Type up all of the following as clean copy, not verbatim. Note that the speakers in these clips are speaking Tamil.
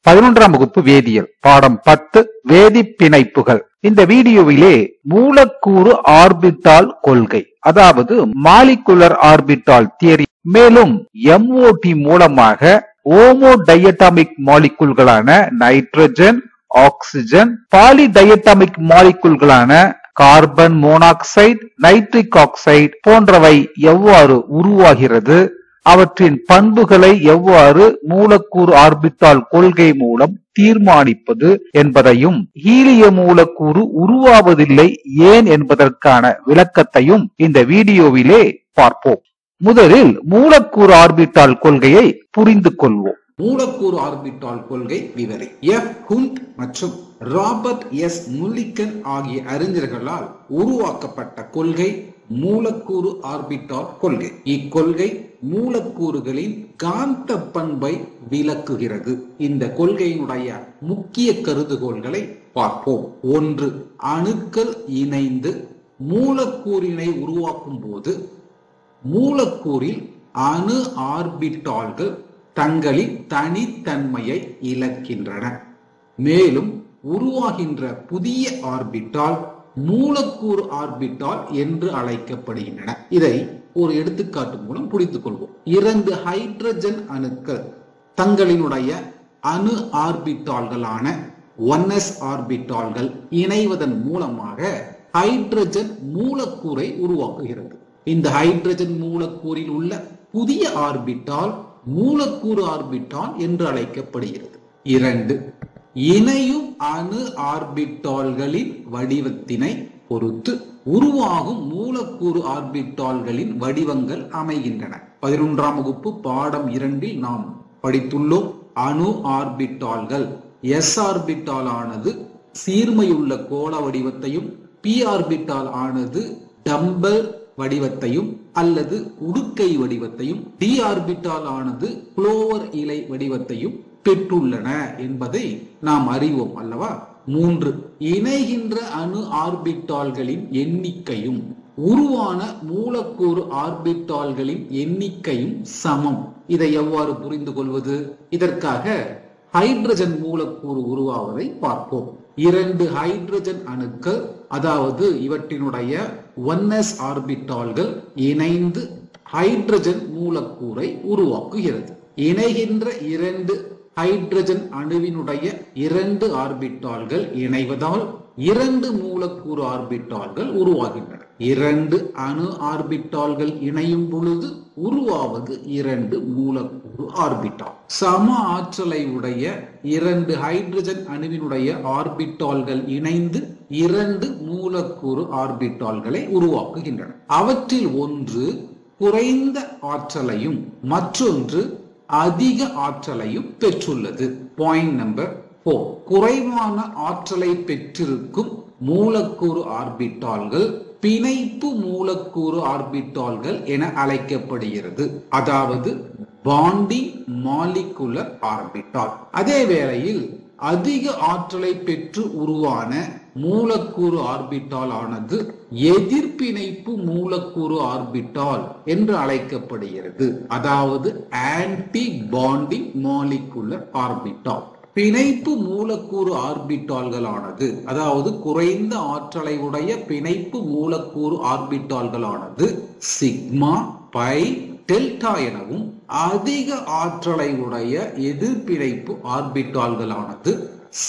11ஆம் வகுப்பு வேதியியல் பாடம் 10 வேதி பிணைப்புகள். இந்த வீடியோவிலே மூலக்கூறு ஆர்பிட்டால் கொள்கை, அதாவது மாலிகுலர் ஆர்பிட்டால் தியரி, மேலும் MOT மூலமாக ஓமோ டையட்டாமிக் மாலிகுல்களான நைட்ரஜன், ஆக்சிஜன், பாலிடையட்டாமிக் மாலிகுல்களான கார்பன் மோனாக்சைடு, நைட்ரிக் ஆக்சைடு போன்றவை எவ்வாறு உருவாகிறது, அவற்றின் பண்புகளை எவ்வாறு மூலக்கூறு ஆர்பிட்டால் கொள்கை மூலம் தீர்மானிப்பது என்பதையும், ஹீலிய மூலக்கூறு உருவாவதில்லை ஏன் என்பதற்கான விளக்கத்தையும் இந்த வீடியோவிலே பார்ப்போம். முதலில் மூலக்கூறு ஆர்பிட்டால் கொள்கையை புரிந்து கொள்வோம். மூலக்கூறு ஆர்பிட்டால் கொள்கை விவரி. எஃப் ஹுண்ட் மற்றும் ராபர்ட் எஸ் முல்லிகன் ஆகிய அறிஞர்களால் உருவாக்கப்பட்ட கொள்கை மூலக்கூறு ஆர்பிட்டால் கொள்கை. இக்கொள்கை மூலக்கூறுகளின் காந்த பண்பை விளக்குகிறது. இந்த கொள்கையினுடைய முக்கிய கருதுகோள்களை பார்ப்போம். 1. அணுக்கள் இணைந்து மூலக்கூறினை உருவாக்கும் போது மூலக்கூறில் அணு ஆர்பிட்டால்கள் தங்களின் தனித்தன்மையை இழக்கின்றன. மேலும் உருவாகின்ற புதிய ஆர்பிட்டால் மூலக்கூறு ஆர்பிட்டால் என்று அழைக்கப்படுகின்றன. இதை ஒரு எடுத்துக்காட்டு மூலம் புரிந்துக் கொள்வோம். 2 ஹைட்ரஜன் அணுக்கள் தங்களினுடைய அணு ஆர்பிட்டால்களான 1s ஆர்பிட்டால்கள் இணைவதன் மூலமாக ஹைட்ரஜன் மூலக்கூறை உருவாக்குகிறது. இந்த ஹைட்ரஜன் மூலக்கூறில் உள்ள புதிய ஆர்பிட்டால் மூலக்கூறு ஆர்பிட்டால் என்று அழைக்கப்படுகிறது. 2. இணையும் அணு ஆர்பிட்டால்களின் வடிவத்தினை பொறுத்து உருவாகும் மூலக்கூறு ஆர்பிட்டால்களின் வடிவங்கள் அமைகின்றன. 11ஆம் வகுப்பு பாடம் 2 நாம் படித்துள்ளோம். அணு ஆர்பிட்டால்கள் S ஆர்பிட்டால் ஆனது சீர்மையுள்ள கோள வடிவத்தையும், P ஆர்பிட்டால் ஆனது டம்பல் வடிவத்தையும் அல்லது உடுக்கை வடிவத்தையும், D ஆர்பிட்டால் ஆனது குளோவர் இலை வடிவத்தையும் பெற்றுள்ளன என்பதை நாம் அறிவோம் அல்லவா. 3. இணைகின்ற அணு ஆர்பிட்டால்களின் எண்ணிக்கையும் உருவான மூலக்கூறு ஆர்பிட்டால்களின் எண்ணிக்கையும் சமம். இதை எவ்வாறு புரிந்து கொள்வது? இதற்காக ஹைட்ரஜன் மூலக்கூறு உருவாவதை பார்ப்போம். 2 ஹைட்ரஜன் அணுக்கள், அதாவது இவற்றினுடைய 1s ஆர்பிட்டால்கள் இணைந்து ஹைட்ரஜன் மூலக்கூறை உருவாக்குகிறது. இணைகின்ற 2 ஹைட்ரஜன் அணுவினுடைய 2 ஆர்பிட்டால்கள் இணைவதால் 2 மூலக்கூறு ஆர்பிட்டால்கள் உருவாகின்றன. 2 அணு ஆர்பிட்டால்கள் இணையும் பொழுது உருவாவது 2 மூலக்கூறு ஆர்பிட்டால். சம ஆற்றலை உடைய 2 ஹைட்ரஜன் அணுவினுடைய ஆர்பிட்டால்கள் இணைந்து 2 மூலக்கூறு ஆர்பிட்டால்களை உருவாக்குகின்றன. அவற்றில் ஒன்று குறைந்த ஆற்றலையும் மற்றொன்று அதிக ஆற்றலையும் பெற்றுள்ளது. Point number 4. குறைவான ஆற்றலை பெற்றிருக்கும் மூலக்கூறு ஆர்பிட்டால்கள் பிணைப்பு மூலக்கூறு ஆர்பிட்டால்கள் என அழைக்கப்படுகிறது, அதாவது பாண்டிங் மாலிகுலர் ஆர்பிட்டால். அதே வேளையில் அதிக ஆற்றலை பெற்று உருவான மூலக்கூறு ஆர்பிட்டால் ஆனது எதிர்பிணைப்பு மூலக்கூறு ஆர்பிட்டால் என்று அழைக்கப்படுகிறது, அதாவது ஆன்டி பாண்டிங் மாலிகுலர் ஆர்பிட்டால். பிணைப்பு மூலக்கூறு ஆர்பிட்டால்களானது, அதாவது குறைந்த ஆற்றலை உடைய பிணைப்பு மூலக்கூறு ஆர்பிட்டால்களானது சிக்மா, பை, டெல்டா எனவும், அதிக ஆற்றலை உடைய எதிர்பிணைப்பு ஆர்பிட்டால்களானது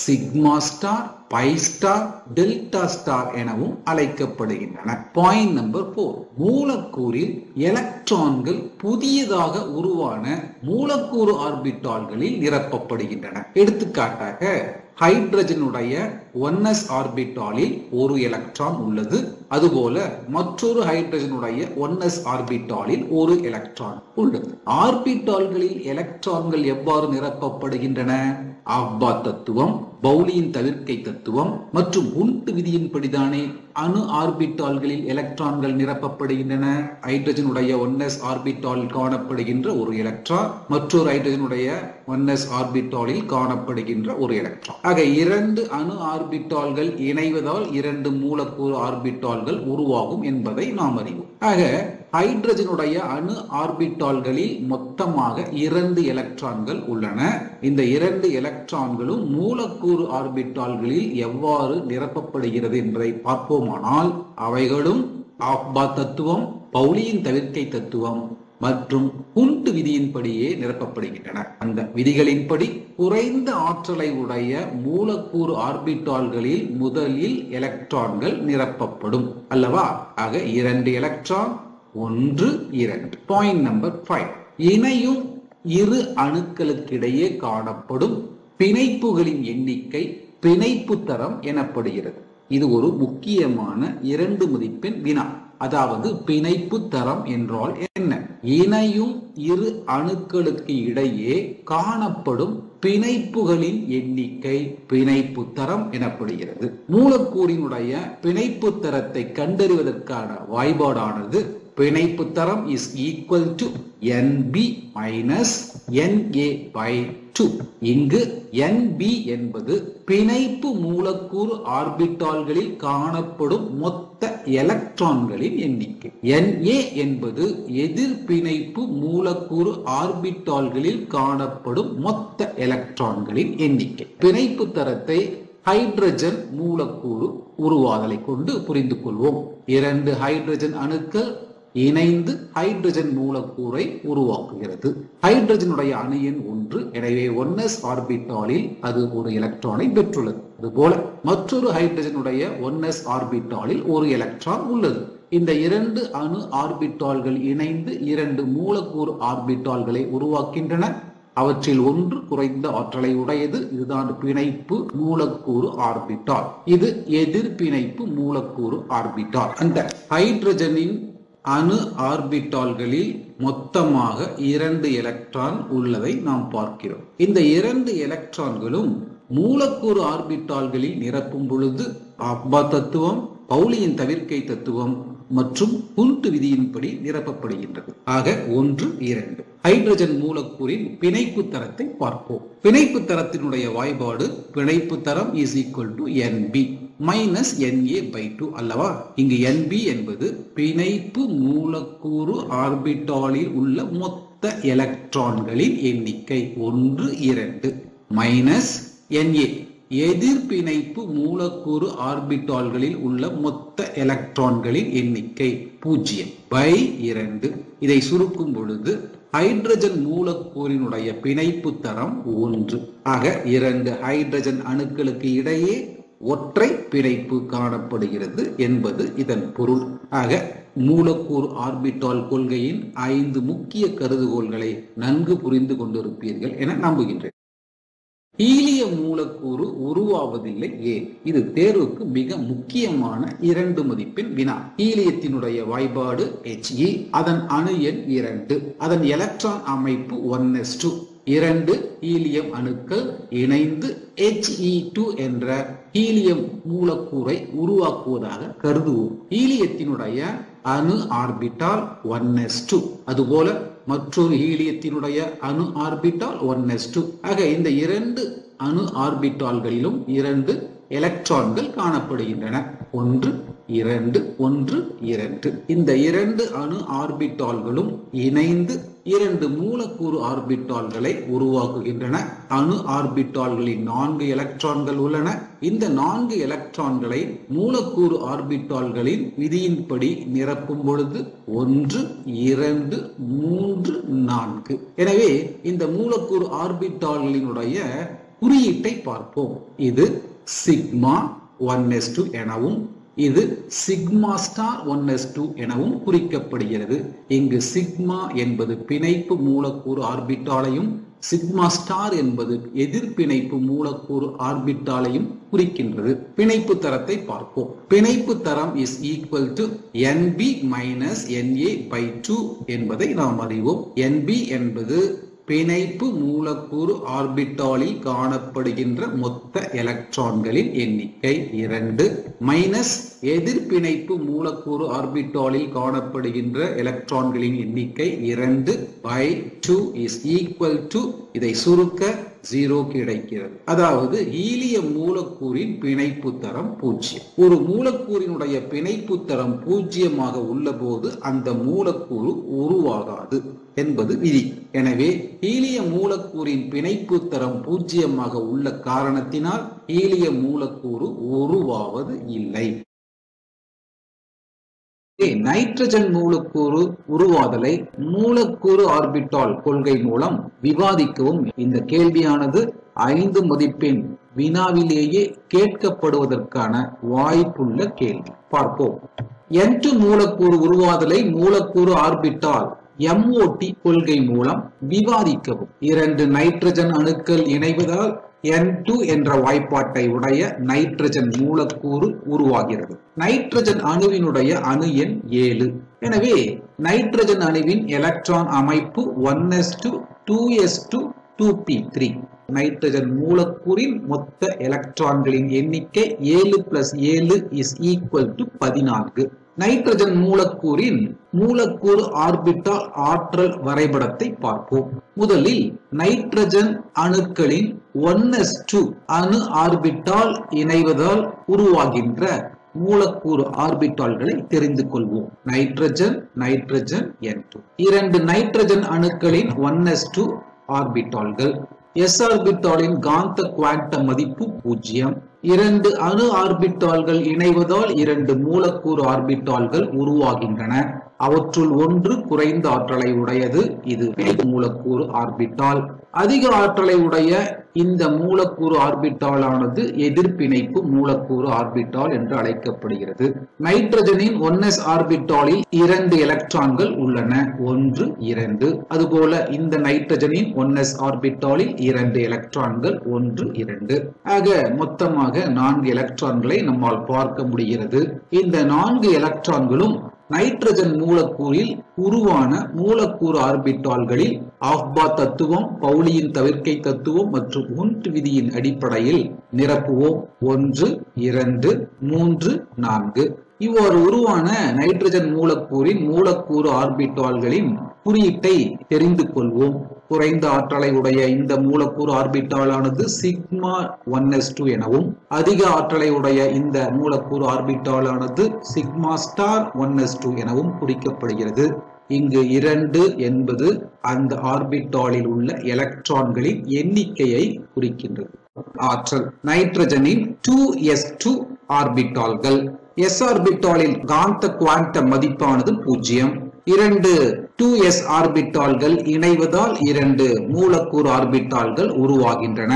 sigma star, pi star, delta star எனவும் அழைக்கப்படுகின்றன. Point number 4. மூலக்கூறில் எலக்ட்ரான்கள் புதியதாக உருவான மூலக்கூறு ஆர்பிட்டால்களில் நிரப்பப்படுகின்றன. எடுத்துக்காட்டாக ஹைட்ரஜனுடைய 1s ஆர்பிட்டாலில் ஒரு எலக்ட்ரான் உள்ளது. அதுபோல மற்றொரு ஹைட்ரஜனுடைய 1s ஆர்பிட்டாலில் ஒரு எலக்ட்ரான் உள்ளது. ஆர்பிட்டால்களில் எலக்ட்ரான்கள் எவ்வாறு நிரப்பப்படுகின்றன? ஆஃபா தத்துவம், பவுலியின் தவிர்க்கை தத்துவம் மற்றும் உண்ட் விதியின்படிதானே அணு ஆர்பிட்டால்களில் எலக்ட்ரான்கள் நிரப்பப்படுகின்றன. ஹைட்ரஜனுடைய 1s ஆர்பிட்டால் காணப்படுகின்ற ஒரு எலக்ட்ரான் மற்றொரு ஹைட்ரஜனுடைய 1s ஆர்பிட்டாலில் காணப்படுகின்ற ஒரு எலக்ட்ரான். ஆக 2 அணு ஆர்பிட்டால்கள் இணைவதால் 2 மூலக்கூறு ஆர்பிட்டால்கள் உருவாகும் என்பதை நாம் அறிவோம். ஆக ஹைட்ரஜனுடைய அணு ஆர்பிட்டால்களில் மொத்தமாக 2 எலக்ட்ரான்கள் உள்ளன. இந்த 2 எலக்ட்ரான்களும் மூலக்கூறு ஆர்பிட்டால்களில் எவ்வாறு நிரப்பப்படுகிறது என்பதை பார்ப்போமானால் அவைகளும் ஆஃபா தத்துவம், பவுலியின் தவிர்க்கை தத்துவம் மற்றும் ஹுண்ட் விதியின்படியே நிரப்பப்படுகின்றன. அந்த விதிகளின்படி குறைந்த ஆற்றலை உடைய மூலக்கூறு ஆர்பிட்டால்களில் முதலில் எலக்ட்ரான்கள் நிரப்பப்படும் அல்லவா? ஆக 2 எலக்ட்ரான் 1 2. Point number 5. இணையும் இரு அணுக்களுக்கிடையே காணப்படும் பிணைப்புகளின் எண்ணிக்கை பிணைப்பு தரம் எனப்படுகிறது. இது ஒரு முக்கியமான 2 மதிப்பெண் வினா. அதாவது பிணைப்பு தரம் என்றால் என்ன? இணையும் இரு அணுக்களுக்கு இடையே காணப்படும் பிணைப்புகளின் எண்ணிக்கை பிணைப்பு தரம் எனப்படுகிறது. மூலக்கூறினுடைய பிணைப்பு தரத்தை கண்டறிவதற்கான வாய்பாடானது பிணைப்பு தரம் is equal to NB minus NA by 2. இங்கு NB என்பது பிணைப்பு மூலக்கூறு ஆர்பிட்டால்களில் காணப்படும் மொத்த எலக்ட்ரான்களின் எண்ணிக்கை. NA என்பது எதிர் பிணைப்பு மூலக்கூறு ஆர்பிட்டால்களில் காணப்படும் மொத்த எலக்ட்ரான்களின் எண்ணிக்கை. பிணைப்பு தரத்தை ஹைட்ரஜன் மூலக்கூறு உருவாதலை கொண்டு புரிந்து கொள்வோம். 2 ஹைட்ரஜன் அணுக்கள் இணைந்து ஹைட்ரஜன் மூலக்கூறை உருவாக்குகிறது. ஹைட்ரஜனுடைய அணு எண் 1. எனவே 1s ஆர்பிட்டாலில் அது ஒரு எலக்ட்ரானை பெற்றுள்ளது. அதுபோல மற்றொரு ஹைட்ரஜனுடைய 1s ஆர்பிட்டாலில் ஒரு எலக்ட்ரான் உள்ளது. இந்த 2 அணு ஆர்பிட்டால்கள் இணைந்து 2 மூலக்கூறு ஆர்பிட்டால்களை உருவாக்கின்றன. அவற்றில் ஒன்று குறைந்த ஆற்றலை உடையது. இதுதான் பிணைப்பு மூலக்கூறு ஆர்பிட்டால். இது எதிர் பிணைப்பு மூலக்கூறு ஆர்பிட்டால். அந்த ஹைட்ரஜனின் அணு ஆர்பிட்டால்களில் மொத்தமாக 2 எலக்ட்ரான் உள்ளதை நாம் பார்க்கிறோம். இந்த 2 எலக்ட்ரான்களும் மூலக்கூறு ஆர்பிட்டால்களில் நிரப்பும் பொழுது ஆஃபா தத்துவம், பவுலியின் தவிர்க்கை தத்துவம் மற்றும் ஹுண்ட் விதியின்படி நிரப்பப்படுகின்றது. ஆக 1 2. ஹைட்ரஜன் மூலக்கூறின் பிணைப்பு தரத்தை பார்ப்போம். பிணைப்பு தரத்தினுடைய வாய்பாடு பிணைப்பு தரம் is equal to NB minus NA by 2 அல்லவா? இங்கு NB என்பது பிணைப்பு மூலக்கூறு ஆர்பிட்டாலில் உள்ள மொத்த எலக்ட்ரான்களின் எண்ணிக்கை 1 2 மைனஸ் NA எதிர் பிணைப்பு மூலக்கூறு ஆர்பிட்டால்களில் உள்ள மொத்த எலக்ட்ரான்களின் எண்ணிக்கை 0 by 2. இதை சுருக்கும் பொழுது ஹைட்ரஜன் மூலக்கூறினுடைய பிணைப்பு தரம் 1. ஆக 2 ஹைட்ரஜன் அணுக்களுக்கு இடையே ஒற்றை பிணைப்பு காணப்படுகிறது என்பது இதன் பொருள். ஆக மூலக்கூறு ஆர்பிட்டால் கொள்கையின் 5 முக்கிய கருதுகோள்களை நன்கு புரிந்து கொண்டிருப்பீர்கள் என நம்புகின்றேன். ஹீலியம் மூலக்கூறு உருவாவதில்லை ஏன்? இது தேர்வுக்கு மிக முக்கியமான 2 மதிப்பெண் வினா. ஹீலியத்தினுடைய வாய்பாடு He, அதன் அணு எண் 2, அதன் எலக்ட்ரான் அமைப்பு 1s2. 2 ஹீலியம் அணுக்கள் இணைந்து He2 என்ற ஹீலியம் மூலக்கூறை உருவாக்குவதாக கருதுவோம். ஹீலியத்தினுடைய அணு ஆர்பிட்டால் 1s2. அதுபோல மற்றொரு ஹீலியத்தினுடைய அணு ஆர்பிட்டால் 1s2. ஆக இந்த 2 அணு ஆர்பிட்டால்களிலும் 2 எலக்ட்ரான்கள் காணப்படுகின்றன. 1 2 1 2. இந்த 2 அணு ஆர்பிட்டால்களும் இணைந்து 2 மூலக்கூறு ஆர்பிட்டால்களை உருவாக்குகின்றன. அணு ஆர்பிட்டால்களில் 4 எலக்ட்ரான்கள் உள்ளன. இந்த 4 எலக்ட்ரான்களை மூலக்கூறு ஆர்பிட்டால்களின் விதியின்படி நிரப்பும் பொழுது 1 2 3 4. எனவே இந்த மூலக்கூறு ஆர்பிட்டால்களினுடைய குறியீட்டை பார்ப்போம். இது சிக்மா 1s2 எனவும் இது சிக்மா ஸ்டார் 1s2 எனவும் குறிக்கப்படுகிறது. இங்கு சிக்மா என்பது பிணைப்பு மூலக்கூறு ஆர்பிட்டாலையும் சிக்மா ஸ்டார் என்பது எதிர்பிணைப்பு மூலக்கூறு ஆர்பிட்டாலையும் குறிக்கின்றது. பிணைப்பு தரத்தை பார்ப்போம். பிணைப்பு தரம் is equal to NB minus NA by 2 என்பதை நாம் அறிவோம். NB என்பது பிணைப்பு மூலக்கூறு ஆர்பிட்டாலில் காணப்படுகின்ற மொத்த எலக்ட்ரான்களின் எண்ணிக்கை 2 மைனஸ் எதிர்பிணைப்பு மூலக்கூறு ஆர்பிட்டாலில் காணப்படுகின்ற எலக்ட்ரான்களின் எண்ணிக்கை 2 by 2 is equal to, இதை சுருக்க 0 கிடைக்கிறது. அதாவது ஹீலியம் மூலக்கூறின் பிணைப்பு தரம் 0. ஒரு மூலக்கூறினுடைய பிணைப்பு தரம் 0 உள்ள போது அந்த மூலக்கூறு உருவாகாது என்பது விதி. எனவே ஹீலியம் மூலக்கூறின் பிணைப்பு தரம் 0 உள்ள காரணத்தினால் ஹீலியம் மூலக்கூறு உருவாவது இல்லை. நைட்ரஜன் மூலக்கூறு உருவாதலை மூலக்கூறு ஆர்பிட்டால் கொள்கை மூலம் விவாதிக்கவும். இந்த கேள்வியானது 5 மதிப்பெண் வினாவிலேயே கேட்கப்படுவதற்கான வாய்ப்புள்ள கேள்வி. பார்ப்போம். N2 மூலக்கூறு உருவாதலை மூலக்கூறு ஆர்பிட்டால் MOT கொள்கை மூலம் விவாதிக்கவும். 2 நைட்ரஜன் அணுக்கள் இணைவதால் N2 என்ற வாய்ப்பாட்டை உடைய நைட்ரஜன் மூலக்கூறு உருவாகிறது. நைட்ரஜன் அணுவினுடைய அணு எண் 7. எனவே நைட்ரஜன் அணுவின் எலக்ட்ரான் அமைப்பு 1s2 2s2 2p3. நைட்ரஜன் மூலக்கூறின் மொத்த எலக்ட்ரான்களின் எண்ணிக்கை 7 + 7 = 14. நைட்ரஜன் மூலக்கூறின் மூலக்கூறு ஆர்பிட்டால் ஆற்றல் வரைபடத்தை பார்ப்போம். முதலில் நைட்ரஜன் அணுக்களின் 1s2 அணு ஆர்பிட்டால் இணைவதால் உருவாகின்ற மூலக்கூறு ஆர்பிட்டால்களை தெரிந்து கொள்வோம். Nitrogen nitrogen N2. 2 நைட்ரஜன் அணுக்களின் 1s2 ஆர்பிட்டால்கள். s ஆர்பிட்டாலின் காந்த குவாண்டம் மதிப்பு 0. 2 அணு ஆர்பிட்டால்கள் இணைவதால் 2 மூலக்கூறு ஆர்பிட்டால்கள் உருவாகின்றன. அவற்றுள் ஒன்று குறைந்த ஆற்றலை உடையது. இது மூலக்கூறு ஆர்பிட்டால். அதிக ஆற்றலை உடைய இந்த மூலக்கூறு ஆர்பிட்டாலானது எதிர்ப்பிணைப்பு மூலக்கூறு ஆர்பிட்டால் என்று அழைக்கப்படுகிறது. நைட்ரஜனின் 1s ஆர்பிட்டாலில் 2 எலக்ட்ரான்கள் உள்ளன. 1 2. அதுபோல இந்த நைட்ரஜனின் 1s ஆர்பிட்டாலில் 2 எலக்ட்ரான்கள். 1 2. ஆக மொத்தமாக 4 எலக்ட்ரான்களை நம்மால் பார்க்க முடிகிறது. இந்த 4 எலக்ட்ரான்களும் நைட்ரஜன் மூலக்கூறில் உருவான மூலக்கூறு ஆர்பிட்டால்களில் ஆஃபா தத்துவம், பவுலியின் தவிர்க்கை தத்துவம் மற்றும் உண்ட் விதியின் அடிப்படையில் நிரப்புவோம். 1 2 3 4. இவ்வாறு உருவான நைட்ரஜன் மூலக்கூறின் மூலக்கூறு ஆர்பிட்டால்களின் குறியீட்டை தெரிந்து கொள்வோம். குறைந்த ஆற்றலை உடைய இந்த மூலக்கூறு ஆர்பிட்டாலானது சிக்மா 1s2 எனவும், அதிக ஆற்றலை உடைய இந்த மூலக்கூறு ஆர்பிட்டாலானது சிக்மா ஸ்டார் 1s2 எனவும் குறிக்கப்படுகிறது. இங்கு 2 என்பது அந்த ஆர்பிட்டாலில் உள்ள எலக்ட்ரான்களின் எண்ணிக்கையை குறிக்கின்றது. ஆற்றல். நைட்ரஜனின் 2s2 ஆர்பிட்டால்கள். s ஆர்பிட்டாலில் காந்த குவாண்டம் மதிப்பானது 0. 2 2s ஆர்பிட்டால்கள் இணைவதால் 2 மூலக்கூறு ஆர்பிட்டால்கள் உருவாகின்றன.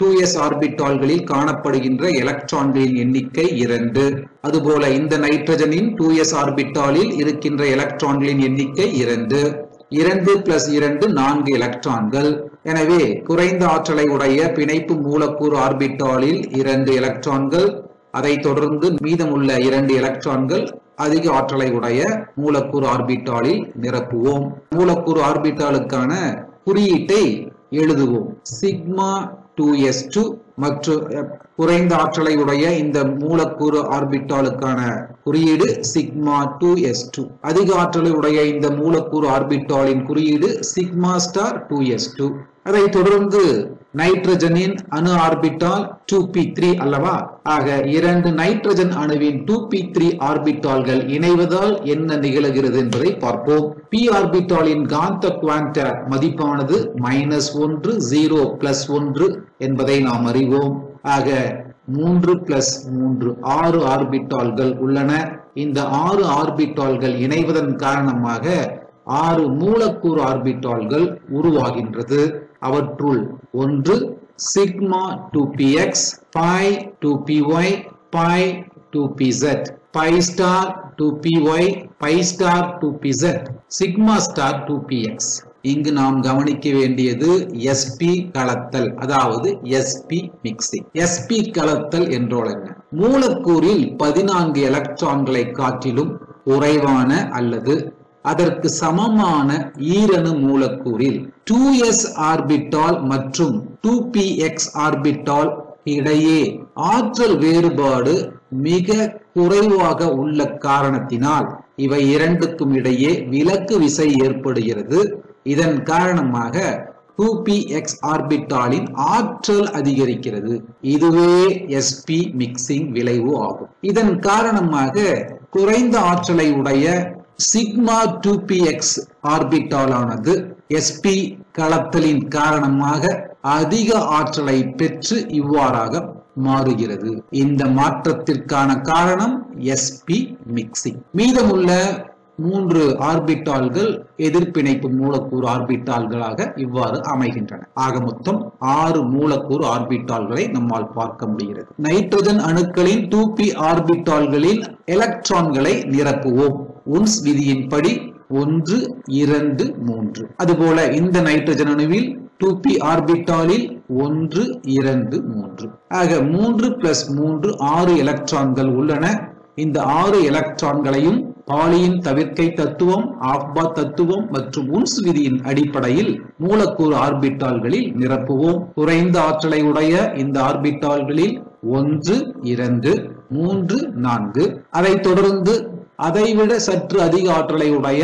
2s ஆர்பிட்டால்களில் காணப்படுகின்ற எலக்ட்ரான்களின் எண்ணிக்கை 2. அதுபோல இந்த நைட்ரஜனின் 2s ஆர்பிட்டாலில் இருக்கின்ற எலக்ட்ரான்களின் எண்ணிக்கை 2. 2 + 2 4 எலக்ட்ரான்கள். எனவே குறைந்த ஆற்றலை உடைய பிணைப்பு மூலக்கூறு ஆர்பிட்டாலில் 2 எலக்ட்ரான்கள். அதை தொடர்ந்து மீதமுள்ள 2 எலக்ட்ரான்கள் அதிக ஆற்றலை உடைய மூலக்கூறு ஆர்பிட்டாலில் நிரப்புவோம். மூலக்கூறு ஆர்பிட்டாலுக்கான குறியீட்டை எழுதுவோம். சிக்மா 2s2 மற்றும் குறைந்த ஆற்றலை உடைய இந்த மூலக்கூறு ஆர்பிட்டாலுக்கான குறியீடு சிக்மா 2s2. அதிக ஆற்றலை உடைய இந்த மூலக்கூறு ஆர்பிட்டாலின் குறியீடு சிக்மா ஸ்டார் 2s2. அதை தொடர்ந்து நைட்ரஜனின் அணு ஆர்பிட்டால் 2p3 அல்லவா? ஆக 2 நைட்ரஜன் அணுவின் 2p3 ஆர்பிட்டால்கள் இணைவதால் என்ன நிகழ்கிறது என்பதை பார்ப்போம். p ஆர்பிட்டாலின் காந்த குவாண்ட மதிப்பானது -1 0 + 1 என்பதை நாம் அறிவோம். ஆக 3 + 3 6 ஆர்பிட்டால்கள் உள்ளன. இந்த 6 ஆர்பிட்டால்கள் இணைவதன் காரணமாக 6 மூலக்கூறு ஆர்பிட்டால்கள் உருவாகின்றது. அவற்றுள் ஒன்று sigma 2px, pi 2py, pi 2pz, pi star 2py, pi star 2pz, sigma star 2px. இங்கு நாம் கவனிக்க வேண்டியது sp கலத்தல், அதாவது sp மிக்சிங். sp கலத்தல் என்றால் என்ன? மூலக்கூறில் 14 எலக்ட்ரான்களை காட்டிலும் குறைவான அல்லது அதற்கு சமமான ஈரணு மூலக்கூறில் 2s ஆர்பிட்டால் மற்றும் 2px ஆர்பிட்டால் இடையே ஆற்றல் வேறுபாடு மிக குறைவாக உள்ள காரணத்தினால் இவை இரண்டுக்கும் இடையே விலக்கு விசை ஏற்படுகிறது. இதன் காரணமாக 2px ஆர்பிட்டாலின் ஆற்றல் அதிகரிக்கிறது. இதுவே sp மிக்சிங் விளைவு ஆகும். இதன் காரணமாக குறைந்த ஆற்றலை உடைய சிக்மா 2px ஆர்பிட்டாலானது sp கலத்தலின் காரணமாக அதிக ஆற்றலை பெற்று இவ்வாறாக மாறுகிறது. இந்த மாற்றத்திற்கான காரணம் sp மிக்சிங். மீதமுள்ள 3 ஆர்பிட்டால்கள் எதிர்ப்பிணைப்பு மூலக்கூறு ஆர்பிட்டால்களாக இவ்வாறு அமைகின்றன. ஆக மொத்தம் 6 மூலக்கூறு ஆர்பிட்டால்களை நம்மால் பார்க்க முடிகிறது. நைட்ரஜன் அணுக்களின் 2p ஆர்பிட்டால்களில் எலக்ட்ரான்களை நிரப்புவோம். உன்ஸ் விதியின்படி 1, 2, 3. அதுபோல இந்த நைட்ரஜன் அணுவில் 2p ஆர்பிட்டாலில் 1, 2, 3. ஆக 3 + 3 6 எலக்ட்ரான்கள் உள்ளன. இந்த 6 எலக்ட்ரான்களையும் பாலியின் தவிர்க்கை தத்துவம், ஆஃபா தத்துவம் மற்றும் உன்ஸ் விதியின் அடிப்படையில் மூலக்கூறு ஆர்பிட்டால்களில் நிரப்புவோம். குறைந்த ஆற்றலை உடைய இந்த ஆர்பிட்டால்களில் 1, 2, 3, 4. அதைத் தொடர்ந்து அதைவிட சற்று அதிக ஆற்றலை உடைய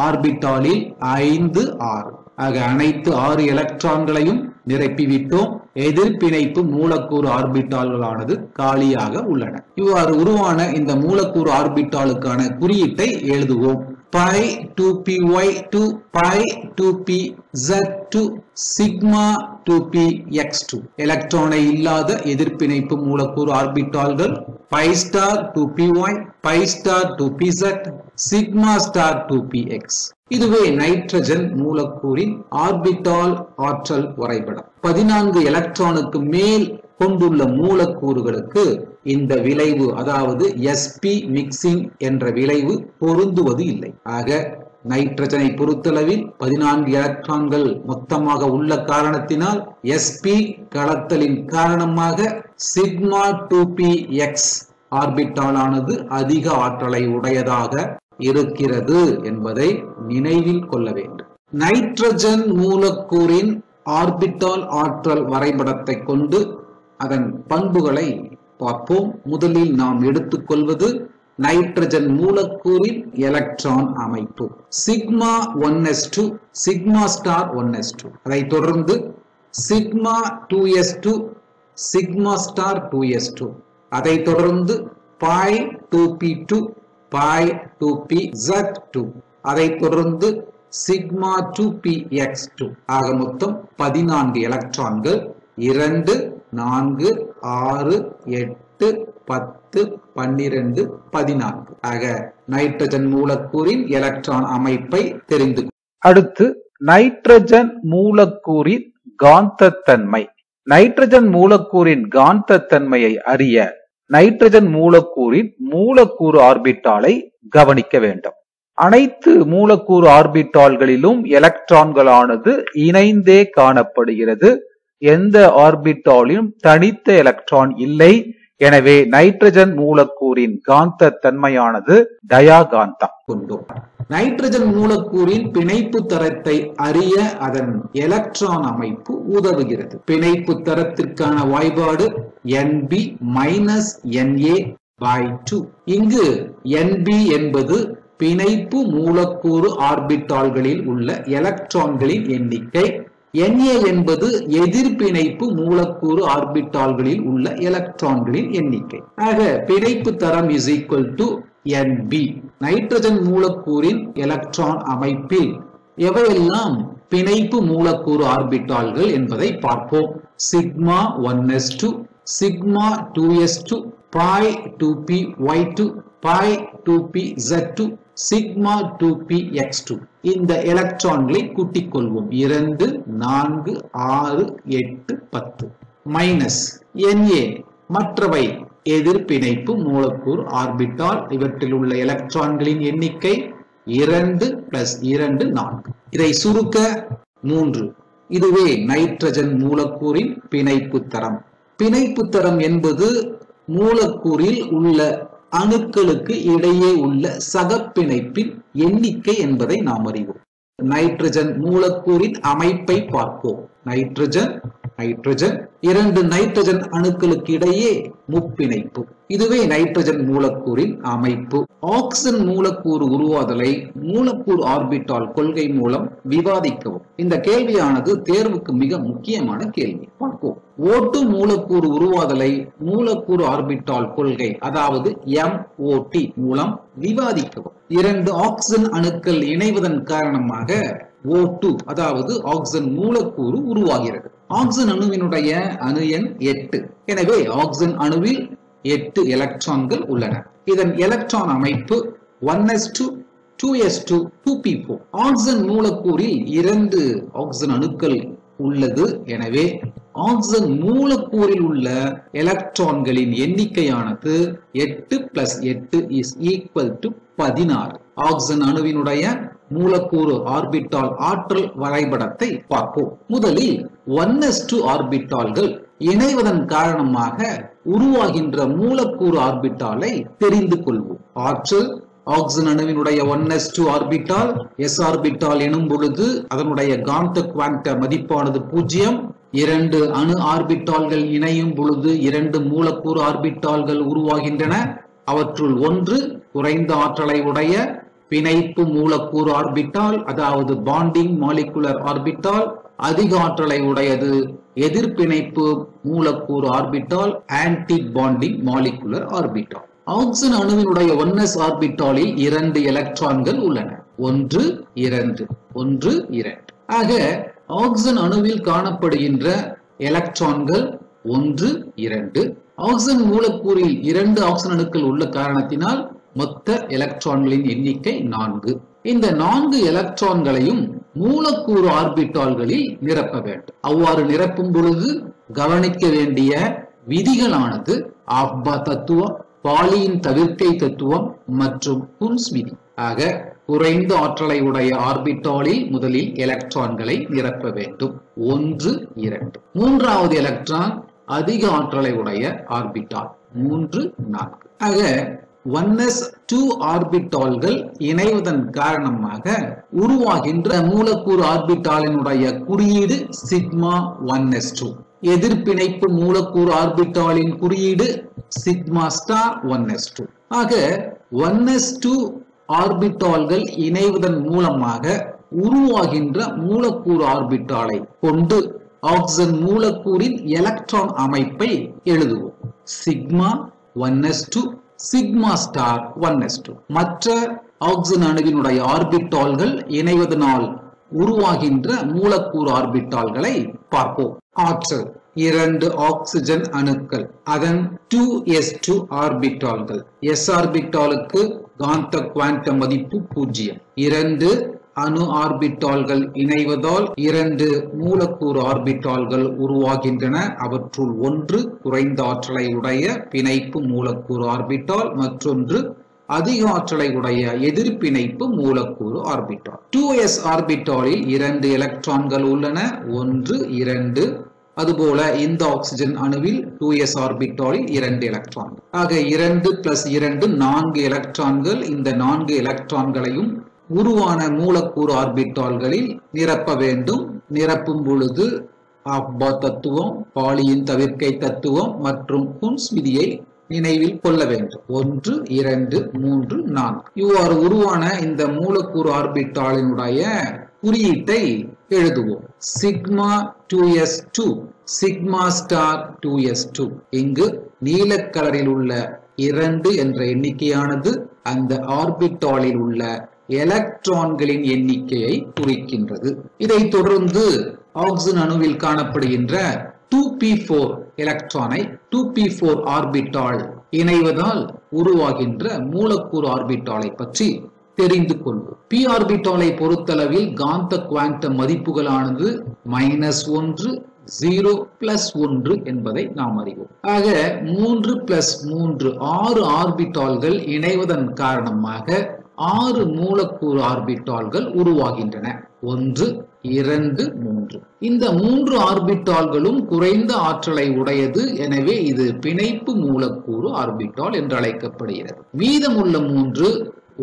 ஆர்பிட்டாலில் 5, 6. ஆக அனைத்து 6 எலக்ட்ரான்களையும் நிரப்பிவிட்டோம். எதிர்ப்பிணைப்பு மூலக்கூறு ஆர்பிட்டால்களானது காலியாக உள்ளன. இவ்வாறு உருவான இந்த மூலக்கூறு ஆர்பிட்டாலுக்கான குறியீட்டை எழுதுவோம். pi 2py2 pi 2pz2 sigma 2px2. எலக்ட்ரானை இல்லாத எதிர்ப்பிணைப்பு மூலக்கூறு ஆர்பிட்டால்கள் pi star 2py pi star 2pz sigma star 2px. இதுவே நைட்ரஜன் மூலக்கூறின் ஆர்பிட்டால் ஆற்றல் வரைபடம். 14 எலக்ட்ரானுக்கு மேல் கொண்டுள்ள மூலக்கூறுகளுக்கு இந்த விளைவு, அதாவது sp மிக்சிங் என்ற விளைவு பொருந்துவது இல்லை. ஆக நைட்ரஜனை பொறுத்தளவில் 14 எலக்ட்ரான்கள் மொத்தமாக உள்ள காரணத்தினால் sp கலத்தலின் காரணமாக சிக்மா 2px ஆர்பிட்டாலானது அதிக ஆற்றலை உடையதாக இருக்கிறது என்பதை நினைவில் கொள்ள வேண்டும். நைட்ரஜன் மூலக்கூறின் ஆர்பிட்டால் ஆற்றல் வரைபடத்தை கொண்டு அதன் பண்புகளை பார்ப்போம். முதலில் நாம் எடுத்துக்கொள்வது நைட்ரஜன் மூலக்கூறின் எலக்ட்ரான் அமைப்பு. Sigma 1s2 sigma star 1s2. அதைத் தொடர்ந்து sigma 2s2 sigma star 2s2. அதைத் தொடர்ந்து pi 2p2 pi 2pz2. அதைத் தொடர்ந்து சிக்மா 2px2. ஆக மொத்தம் 14 எலக்ட்ரான்கள் 2, 4, 6, 8, 10, 12, 14. ஆக நைட்ரஜன் மூலக்கூறின் எலக்ட்ரான் அமைப்பை தெரிந்து அடுத்து நைட்ரஜன் மூலக்கூறின் காந்தத்தன்மை. நைட்ரஜன் மூலக்கூறின் காந்தத்தன்மையை அறிய நைட்ரஜன் மூலக்கூறின் மூலக்கூறு ஆர்பிட்டாலை கவனிக்க வேண்டும். அனைத்து மூலக்கூறு ஆர்பிட்டால்களிலும் எலக்ட்ரான்களானது இணைந்தே காணப்படுகிறது. எந்த ஆர்பிட்டாலிலும் தனித்த எலக்ட்ரான் இல்லை. எனவே நைட்ரஜன் மூலக்கூறின் காந்த தன்மையானது டயாகாந்தம். நைட்ரஜன் மூலக்கூறின் பிணைப்பு தரத்தை அறிய அதன் எலக்ட்ரான் அமைப்பு உதவுகிறது. பிணைப்பு தரத்திற்கான வாய்பாடு Nb -Na/2. இங்கு Nb என்பது பிணைப்பு மூலக்கூறு ஆர்பிட்டால்களில் உள்ள எலக்ட்ரான்களின் எண்ணிக்கை, Na என்பது எதிர்பிணைப்பு மூலக்கூறு ஆர்பிட்டால்களில் உள்ள எலக்ட்ரான்களின் எண்ணிக்கை. ஆக பிணைப்பு தரம் Nb. நைட்ரஜன் மூலக்கூறின் எலக்ட்ரான் அமைப்பில் எவையெல்லாம் பிணைப்பு மூலக்கூறு ஆர்பிட்டால்கள் என்பதை பார்ப்போம். Sigma 1s2 sigma 2s2 pi 2py2 pi 2pz2 sigma 2px2. இந்த எலக்ட்ரான்களை கூட்டிக் கொள்வோம். 2, 4, 6, 8, 10. மைனஸ் Na மற்றவை எதிர்பிணைப்பு மூலக்கூறு ஆர்பிட்டால். இவற்றில் உள்ள எலக்ட்ரான்களின் எண்ணிக்கை 2 + 2 4. இதை சுருக்க 3. இதுவே நைட்ரஜன் மூலக்கூறின் பிணைப்பு தரம். பிணைப்பு தரம் என்பது மூலக்கூறில் உள்ள அணுக்களுக்கு இடையே உள்ள சகப்பிணைப்பின் எண்ணிக்கை என்பதை நாம் அறிவோம். நைட்ரஜன் மூலக்கூறின் அமைப்பை பார்ப்போம். நைட்ரஜன் நைட்ரஜன், இரண்டு நைட்ரஜன் அணுக்களுக்கு இடையே முப்பிணைப்பு. இதுவே நைட்ரஜன் மூலக்கூறின் அமைப்பு. ஆக்சிஜன் மூலக்கூறு உருவாதலை மூலக்கூறு ஆர்பிட்டால் கொள்கை மூலம் விவாதிக்கவும். இந்த கேள்வியானது தேர்வுக்கு மிக முக்கியமான கேள்வி. பார்ப்போம். O2 மூலக்கூறு உருவாதலை மூலக்கூறு ஆர்பிட்டால் கொள்கை அதாவது MOT மூலம் விவாதிக்கவும். இரண்டு ஆக்சிஜன் அணுக்கள் இணைவதன் காரணமாக O2 அதாவது ஆக்சிஜன் மூலக்கூறு உருவாகிறது. ஆக்சிஜன் அணுவினுடைய அணு எண் 8. எனவே ஆக்சிஜன் அணுவில் 8 எலக்ட்ரான்கள் உள்ளன. இதன் எலக்ட்ரான் அமைப்பு 1s2 2s2 2p4. ஆக்சிஜன் மூலக்கூறில் 2 ஆக்சிஜன் அணுக்கள் உள்ளது. எனவே ஆக்சிஜன் மூலக்கூறில் உள்ள எலக்ட்ரான்களின் எண்ணிக்கையானது 8 + 8 = 16. ஆக்சிஜன் அணுவினுடைய மூலக்கூறு ஆர்பிட்டால் ஆற்றல் வரைபடத்தை பார்ப்போம். முதலில் 1s2 ஆர்பிட்டால்கள் இணைவதன் காரணமாக உருவாகின்ற மூலக்கூறு ஆர்பிட்டாலை தெரிந்து கொள்வோம். ஆற்றல் ஆக்சிஜன் அணுவினுடைய 1s2 ஆர்பிட்டால் s ஆர்பிட்டால் எனும் பொழுது அதனுடைய காந்த குவாண்ட மதிப்பானது 0. 2 அணு ஆர்பிட்டால்கள் இணையும் பொழுது 2 மூலக்கூறு ஆர்பிட்டால்கள் உருவாகின்றன. அவற்றுள் ஒன்று குறைந்த ஆற்றலை உடைய பிணைப்பு மூலக்கூறு ஆர்பிட்டால் அதாவது பாண்டிங் மாலிகுலர் ஆர்பிட்டால். அதிக ஆற்றலை உடையது எதிர்பிணைப்பு மூலக்கூறு orbital anti bonding molecular orbital. Oxygen அணுவினுடைய 1s ஆர்பிட்டாலில் 2 எலக்ட்ரான்கள் உள்ளன. 1 2 1 2. ஆக ஆக்சிஜன் அணுவில் காணப்படுகின்ற எலக்ட்ரான்கள் 1 2. ஆக்சிஜன் மூலக்கூறில் 2 ஆக்சிஜன் அணுக்கள் உள்ள காரணத்தினால் மொத்த எலக்ட்ரான்களின் எண்ணிக்கை 4. இந்த 4 எலக்ட்ரான்களையும் மூலக்கூறு ஆர்பிட்டால்களில் நிரப்ப வேண்டும். அவ்வாறு நிரப்பும் பொழுது கவனிக்க வேண்டிய விதிகளானது ஆஃபா தத்துவம், பாலியின் தவிர்க்கை தத்துவம் மற்றும் குன்ஸ் விதி. ஆக குறைந்த ஆற்றலை உடைய ஆர்பிட்டாலில் முதலில் எலக்ட்ரான்களை நிரப்ப வேண்டும். 1 2. மூன்றாவது எலக்ட்ரான் அதிக ஆற்றலை உடைய ஆர்பிட்டால் 3 4. ஆக 1s2 ஆர்பிட்டால்கள் இணைவதன் காரணமாக உருவாகின்ற மூலக்கூறு ஆர்பிட்டாலினுடைய குறியீடு சிக்மா 1s2. எதிர்பிணைப்பு மூலக்கூறு ஆர்பிட்டாலின் குறியீடு சிக்மா ஸ்டார் 1s2. ஆக 1s2 ஆர்பிட்டால்கள் இணைவதன் மூலமாக உருவாகின்ற மூலக்கூறு ஆர்பிட்டாலை கொண்டு ஆக்சிஜன் மூலக்கூறின் எலக்ட்ரான் அமைப்பை எழுதுவோம். Sigma 1s2 sigma star 1s2. மற்ற ஆக்சிஜன் அணுவினுடைய ஆர்பிட்டால்கள் இணைவதனால் உருவாகின்ற மூலக்கூறு ஆர்பிட்டால்களை பார்ப்போம். ஆற்றல் 2 ஆக்சிஜன் அணுக்கள், அதன் 2s2 ஆர்பிட்டால்கள். s ஆர்பிட்டாலுக்கு காந்த குவாண்ட மதிப்பு 0. 2 அணு ஆர்பிட்டால்கள் இணைவதால் 2 மூலக்கூறு ஆர்பிட்டால்கள் உருவாகின்றன. அவற்றுள் ஒன்று குறைந்த ஆற்றலை உடைய பிணைப்பு மூலக்கூறு ஆர்பிட்டால், மற்றொன்று அதிக ஆற்றலை உடைய எதிர்பிணைப்பு மூலக்கூறு ஆர்பிட்டால். 2s ஆர்பிட்டாலில் 2 எலக்ட்ரான்கள் உள்ளன. 1 2. அதுபோல இந்த ஆக்சிஜன் அணுவில் 2s ஆர்பிட்டாலில் 2 எலக்ட்ரான்கள். ஆக 2 + 2 4 எலக்ட்ரான்கள். இந்த 4 எலக்ட்ரான்களையும் உருவான மூலக்கூறு ஆர்பிட்டால்களில் நிரப்ப வேண்டும். நிரப்பும் பொழுது ஆஃபா தத்துவம், பாலியின் தவிர்க்கை தத்துவம் மற்றும் குன்ஸ் விதியை நினைவில் கொள்ள வேண்டும். 1 2 3 4. இவ்வாறு உருவான இந்த மூலக்கூறு ஆர்பிட்டாலினுடைய குறியீட்டை எழுதுவோம். Sigma 2s2 sigma star 2s2. இங்கு நீல கலரில் உள்ள 2 என்ற எண்ணிக்கையானது அந்த ஆர்பிட்டாலில் உள்ள எலக்ட்ரான்களின் எண்ணிக்கையை குறிக்கின்றது. இதை தொடர்ந்து ஆக்சிஜன் அணுவில் காணப்படுகின்ற 2p4 எலக்ட்ரானை 2p4 ஆர்பிட்டால் இணைவதால் உருவாகின்ற மூலக்கூறு ஆர்பிட்டாலை பற்றி தெரிந்து கொள்வோம். p ஆர்பிட்டாலை பொறுத்தளவில் காந்த குவாண்ட மதிப்புகளானது -1 0 + 1 என்பதை நாம் அறிவோம். ஆக 3 + 3 6 ஆர்பிட்டால்கள் இணைவதன் காரணமாக 6 மூலக்கூறு ஆர்பிட்டால்கள் உருவாகின்றன. 1 2 3. இந்த 3 ஆர்பிட்டால்களும் குறைந்த ஆற்றலை உடையது. எனவே இது பிணைப்பு மூலக்கூறு ஆர்பிட்டால் என்று அழைக்கப்படுகிறது. மீதமுள்ள 3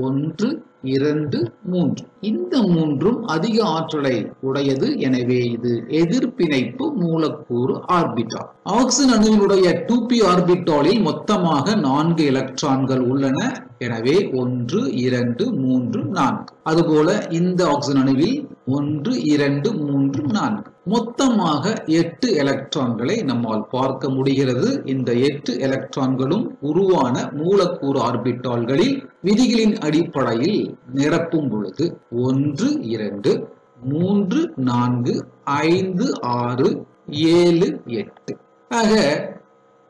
1 2 3 இந்த மூன்றும் அதிக ஆற்றலை உடையது. எனவே இது எதிர்பிணைப்பு மூலக்கூறு ஆர்பிட்டால். ஆக்சிஜன் அணுவினுடைய 2p ஆர்பிட்டாலில் மொத்தமாக 4 எலக்ட்ரான்கள் உள்ளன. எனவே 1 2 3 4. அதுபோல இந்த ஆக்சிஜன் அணுவில் 1 2 3 4 மொத்தமாக 8 எலக்ட்ரான்களை நம்மால் பார்க்க முடிகிறது. இந்த 8 எலக்ட்ரான்களும் உருவான மூலக்கூறு ஆர்பிட்டால்களில் விதிகளின் அடிப்படையில் நிரப்பும் பொழுது 1 2 3 4 5 6 7 8 ஆக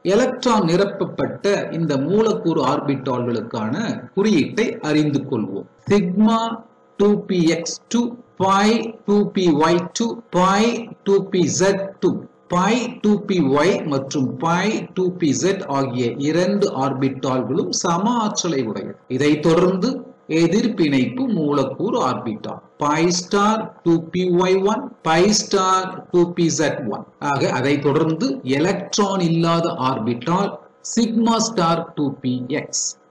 எலக்ட்ரான் நிரப்பப்பட்ட இந்த மூலக்கூறு ஆர்பிட்டால்களுக்கான குறியீட்டை அறிந்து கொள்வோம். Sigma 2px2 pi 2py2 pi 2pz2 pi 2py மற்றும் pi 2pz ஆகிய 2 ஆர்பிட்டால்களும் சம ஆற்றலை உடையது. இதைத் தொடர்ந்து எதிர்பிணைப்பு மூலக்கூறு orbital pi star 2py1 pi star 2pz1 ஆக அதைத் தொடர்ந்து எலக்ட்ரான் இல்லாத ஆர்பிட்டால் சிக்மா ஸ்டார் 2px.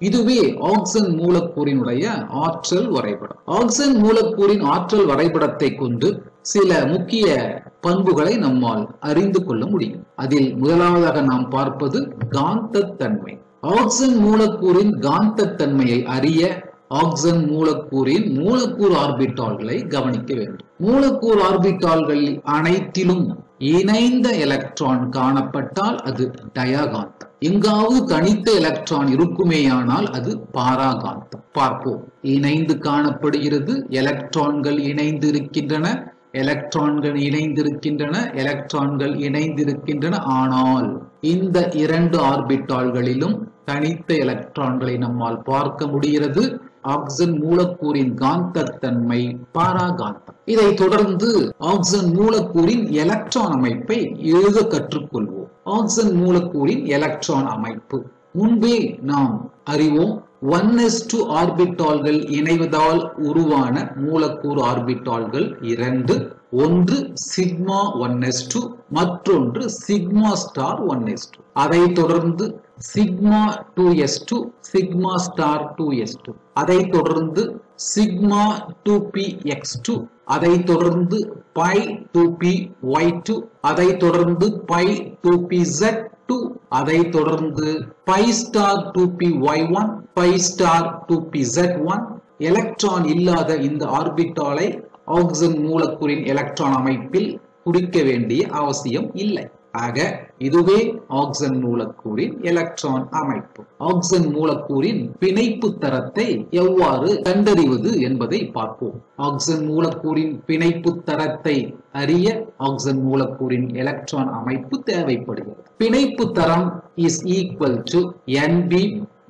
இதுவே ஆக்சிஜன் மூலக்கூறினுடைய ஆற்றல் வரைபடம். ஆக்சிஜன் மூலக்கூறின் ஆற்றல் வரைபடத்தை கொண்டு சில முக்கிய பண்புகளை நம்மால் அறிந்து கொள்ள முடியும். அதில் முதலாவதாக நாம் பார்ப்பது காந்தத்தன்மை. ஆக்சிஜன் மூலக்கூறின் காந்தத்தன்மையை அறிய ஆக்சிஜன் மூலக்கூறின் மூலக்கூறு ஆர்பிட்டால்களை கவனிக்க வேண்டும். மூலக்கூறு ஆர்பிட்டால்கள் அனைத்திலும் இணைந்த எலக்ட்ரான் காணப்பட்டால் அது டயகாந்தம். எங்காவது தனித்த எலக்ட்ரான் இருக்குமேயானால் அது பாராகாந்தம். பார்ப்போம். இணைந்து காணப்படுகிறது, எலக்ட்ரான்கள் இணைந்து இருக்கின்றன, எலக்ட்ரான்கள் இணைந்திருக்கின்றன, எலக்ட்ரான்கள் இணைந்திருக்கின்றன. ஆனால் இந்த 2 ஆர்பிட்டால்களிலும் தனித்த எலக்ட்ரான்களை நம்மால் பார்க்க முடிகிறது. ஆக்சிஜன் மூலக்கூறின் காந்தத்தன்மை பாராகாந்தம். இதை தொடர்ந்து ஆக்சிஜன் மூலக்கூறின் எலக்ட்ரான் அமைப்பை எழுத கற்றுக்கொள்வோம். ஆக்சிஜன் மூலக்கூறின் எலக்ட்ரான் அமைப்பு முன்பே நாம் அறிவோம். 1s2 ஆர்பிட்டால்கள் இணைவதால் உருவான மூலக்கூறு ஆர்பிட்டால்கள் 2. ஒன்று சிக்மா 1s2 மற்றொன்று சிக்மா ஸ்டார் 1s2. அதைத் தொடர்ந்து sigma 2s2 sigma star 2s2. அதைத் தொடர்ந்து சிக்மா 2px2. அதைத் தொடர்ந்து pi 2py2. அதைத் தொடர்ந்து pi 2pz2. அதைத் தொடர்ந்து pi star 2py1 pi star 2pz1. Electron இல்லாத இந்த ஆர்பிட்டாலை ஆக்சிஜன் மூலக்கூறின் எலக்ட்ரான் அமைப்பில் குறிக்க வேண்டிய அவசியம் இல்லை. ஆக இதுவே ஆக்சிஜன் மூலக்கூறின் எலக்ட்ரான் அமைப்பு. ஆக்சிஜன் மூலக்கூறின் பிணைப்பு தரத்தை எவ்வாறு கண்டறிவது என்பதை பார்ப்போம். ஆக்சிஜன் மூலக்கூறின் பிணைப்பு தரத்தை அறிய ஆக்சிஜன் மூலக்கூறின் எலக்ட்ரான் அமைப்பு தேவைப்படுகிறது. பிணைப்பு தரம் is equal to NB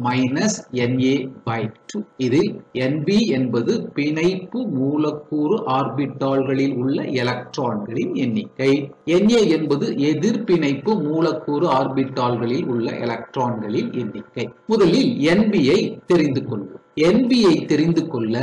minus Na/2. இதில் NB என்பது பிணைப்பு மூலக்கூறு ஆர்பிட்டால்களில் உள்ள எலக்ட்ரான்களின் எண்ணிக்கை, Na என்பது எதிர்பிணைப்பு மூலக்கூறு ஆர்பிட்டால்களில் உள்ள எலக்ட்ரான்களின் எண்ணிக்கை. முதலில் NB-ஐ தெரிந்து கொள்வோம். NB-ஐ தெரிந்து கொள்ள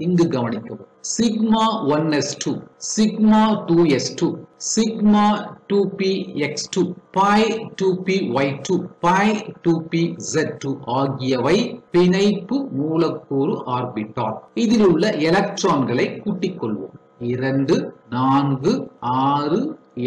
இங்கு கவனிக்கவும். Sigma 1s2 sigma 2s2 sigma 2px2 pi 2py2 pi 2pz2 ஆகியவை பிணைப்பு மூலக்கூறு ஆர்பிட்டால். இதில் உள்ள எலக்ட்ரான்களை கூட்டிக் கொள்வோம். 2 4 6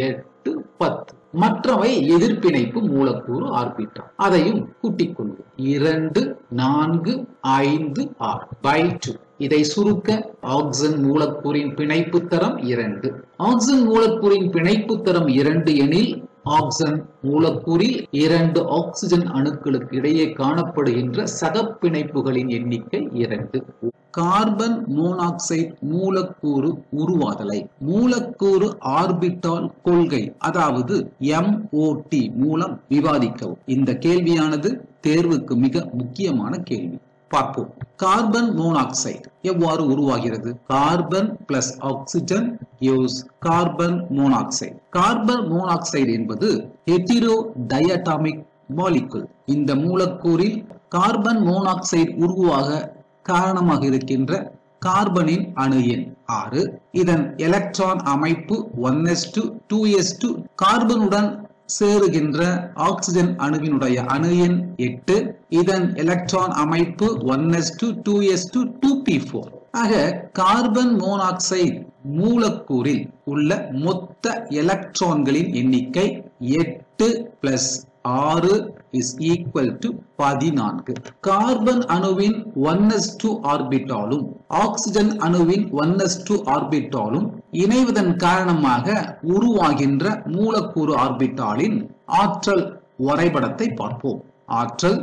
8 10. மற்றவை எதிர்பிணைப்பு மூலக்கூறு ஆர்பிட்டால். அதையும் கூட்டிக் கொள்வோம். 2 4 5 6 by 2. இதை சுருக்க ஆக்சிஜன் மூலக்கூறின் பிணைப்பு தரம் 2. ஆக்சிஜன் மூலக்கூறின் பிணைப்பு தரம் 2 எனில் ஆக்சிஜன் மூலக்கூறில் 2 ஆக்சிஜன் அணுக்களுக்கு இடையே காணப்படுகின்ற சகப்பிணைப்புகளின் எண்ணிக்கை 2. கார்பன் மோனாக்சைடு மூலக்கூறு உருவாதலை மூலக்கூறு ஆர்பிட்டால் கொள்கை அதாவது MOT மூலம் விவாதிக்கவும். இந்த கேள்வியானது தேர்வுக்கு மிக முக்கியமான கேள்வி. பார்ப்போம். கார்பன் மோனாக்சைடு எவ்வாறு உருவாகிறது? Carbon plus oxygen gives carbon monoxide. Carbon monoxide என்பது ஹெட்டிரோ டயட்டாமிக் மாலிகுல். இந்த மூலக்கூறில் கார்பன் மோனாக்சைடு உருவாக காரணமாக இருக்கின்ற கார்பனின் அணு எண் 6. இதன் எலக்ட்ரான் அமைப்பு 1s2 2s2. கார்பனுடன் சேருகின்ற ஆக்சிஜன் அணுவினுடைய அணு எண் 8. இதன் எலக்ட்ரான் அமைப்பு 1s2 2s2 2p4. ஆக கார்பன் மோனாக்சைடு மூலக்கூறில் உள்ள மொத்த எலக்ட்ரான்களின் எண்ணிக்கை 8 + 6 = 14. கார்பன் அணுவின் 1s2 ஆர்பிட்டாலும் ஆக்சிஜன் அணுவின் 1s2 ஆர்பிட்டாலும் இணைவதன் காரணமாக உருவாகின்ற மூலக்கூறு ஆர்பிட்டாலின் ஆற்றல் வரைபடத்தை பார்ப்போம். ஆற்றல்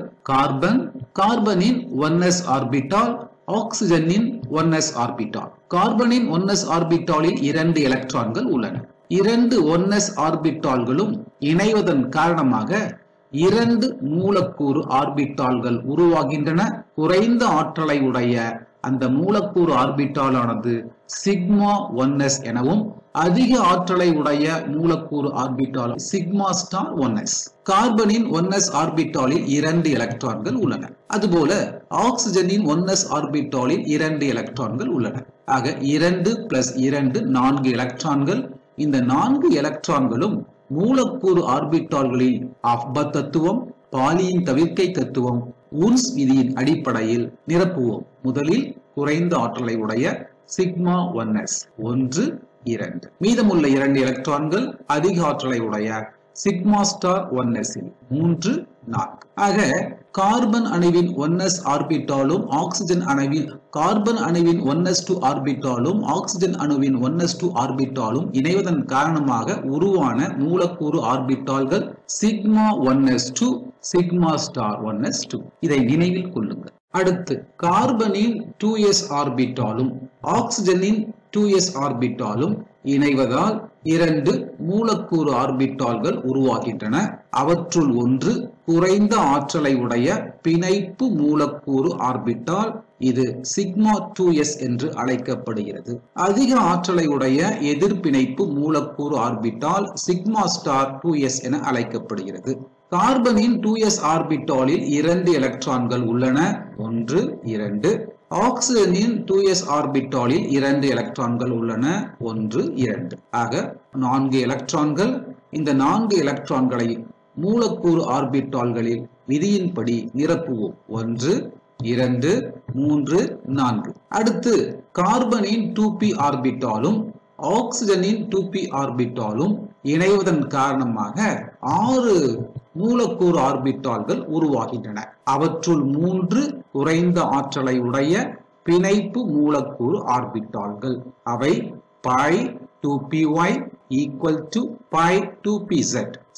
கார்பனின் 1s ஆர்பிட்டால், ஆக்சிஜனின் 1s ஆர்பிட்டால். கார்பனின் 1s ஆர்பிட்டாலில் 2 எலக்ட்ரான்கள் உள்ளன. 2 1s ஆர்பிட்டால்களும் இணைவதன் காரணமாக 2 மூலக்கூறு ஆர்பிட்டால்கள் உருவாகின்றன. குறைந்த ஆற்றலை உடைய அந்த மூலக்கூறு ஆர்பிட்டாலானது சிக்மா 1s எனவும், அதிக ஆற்றலை உடைய மூலக்கூறு ஆர்பிட்டால் சிக்மா ஸ்டார் 1s. கார்பனின் 1s ஆர்பிட்டாலில் 2 எலக்ட்ரான்கள் உள்ளன. அதுபோல ஆக்சிஜனின் 1s ஆர்பிட்டாலில் 2 எலக்ட்ரான்கள் உள்ளன. ஆக 2 + 2 4 எலக்ட்ரான்கள். இந்த 4 எலக்ட்ரான்களும் மூலக்கூறு ஆர்பிட்டால்களில் ஆஃபர் தத்துவம், பாலியின் தவிர்க்கை தத்துவம், உன்ஸ் விதியின் அடிப்படையில் நிரப்புவோம். முதலில் குறைந்த ஆற்றலை உடைய சிக்மா 1s 1 2. மீதமுள்ள 2 எலக்ட்ரான்கள் அதிக ஆற்றலை உடைய சிக்மா ஸ்டார் 1s 3 4. ஆக கார்பன் அணுவின் 1s ஆர்பிட்டாலும் கார்பன் அணுவின் 1s2 ஆர்பிட்டாலும் ஆக்சிஜன் அணுவின் 1s2 ஆர்பிட்டாலும் இணைவதன் காரணமாக உருவான மூலக்கூறு ஆர்பிட்டால்கள் sigma 1s2 sigma star 1s2. இதை நினைவில் கொள்ளுங்கள். அடுத்து கார்பனின் 2s ஆர்பிட்டாலும் ஆக்சிஜனின் 2s ஆர்பிட்டாலும் இணைவதால் 2 மூலக்கூறு ஆர்பிட்டால்கள் உருவாகின்றன. அவற்றுள் ஒன்று குறைந்த ஆற்றலை உடைய பிணைப்பு மூலக்கூறு ஆர்பிட்டால். இது சிக்மா 2s என்று அழைக்கப்படுகிறது. அதிக ஆற்றலை உடைய எதிர்பிணைப்பு மூலக்கூறு ஆர்பிட்டால் சிக்மா ஸ்டார் 2s என அழைக்கப்படுகிறது. கார்பனின் 2s ஆர்பிட்டாலில் 2 எலக்ட்ரான்கள் உள்ளன. 1 2. ஆக்சிஜனின் 2s ஆர்பிட்டாலில் 2 எலக்ட்ரான்கள் உள்ளன. 1 2. ஆக 4 எலக்ட்ரான்கள். இந்த 4 எலக்ட்ரான்களை மூலக்கூறு ஆர்பிட்டால்களில் விதியின்படி நிரப்புவோம். 1 2 3 4. அடுத்து கார்பனின் 2p ஆர்பிட்டாலும் ஆக்சிஜனின் 2p ஆர்பிட்டாலும் இணைவதன் காரணமாக 6 மூலக்கூறு ஆர்பிட்டால்கள் உருவாகின்றன. அவற்றுள் 3 குறைந்த ஆற்றலை உடைய பிணைப்பு மூலக்கூறு ஆர்பிட்டால்கள். அவை pi 2py = pi 2pz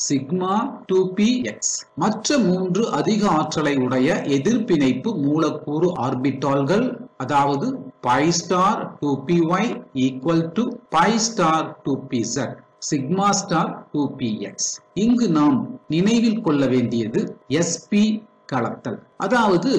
sigma 2px. மற்ற 3 அதிக ஆற்றலை உடைய எதிர்பிணைப்பு மூலக்கூறு ஆர்பிட்டால்கள், அதாவது pi star 2py = pi star 2pz sigma star 2px. இங்கு நாம் நினைவில் கொள்ள வேண்டியது sp கலத்தல். அதாவது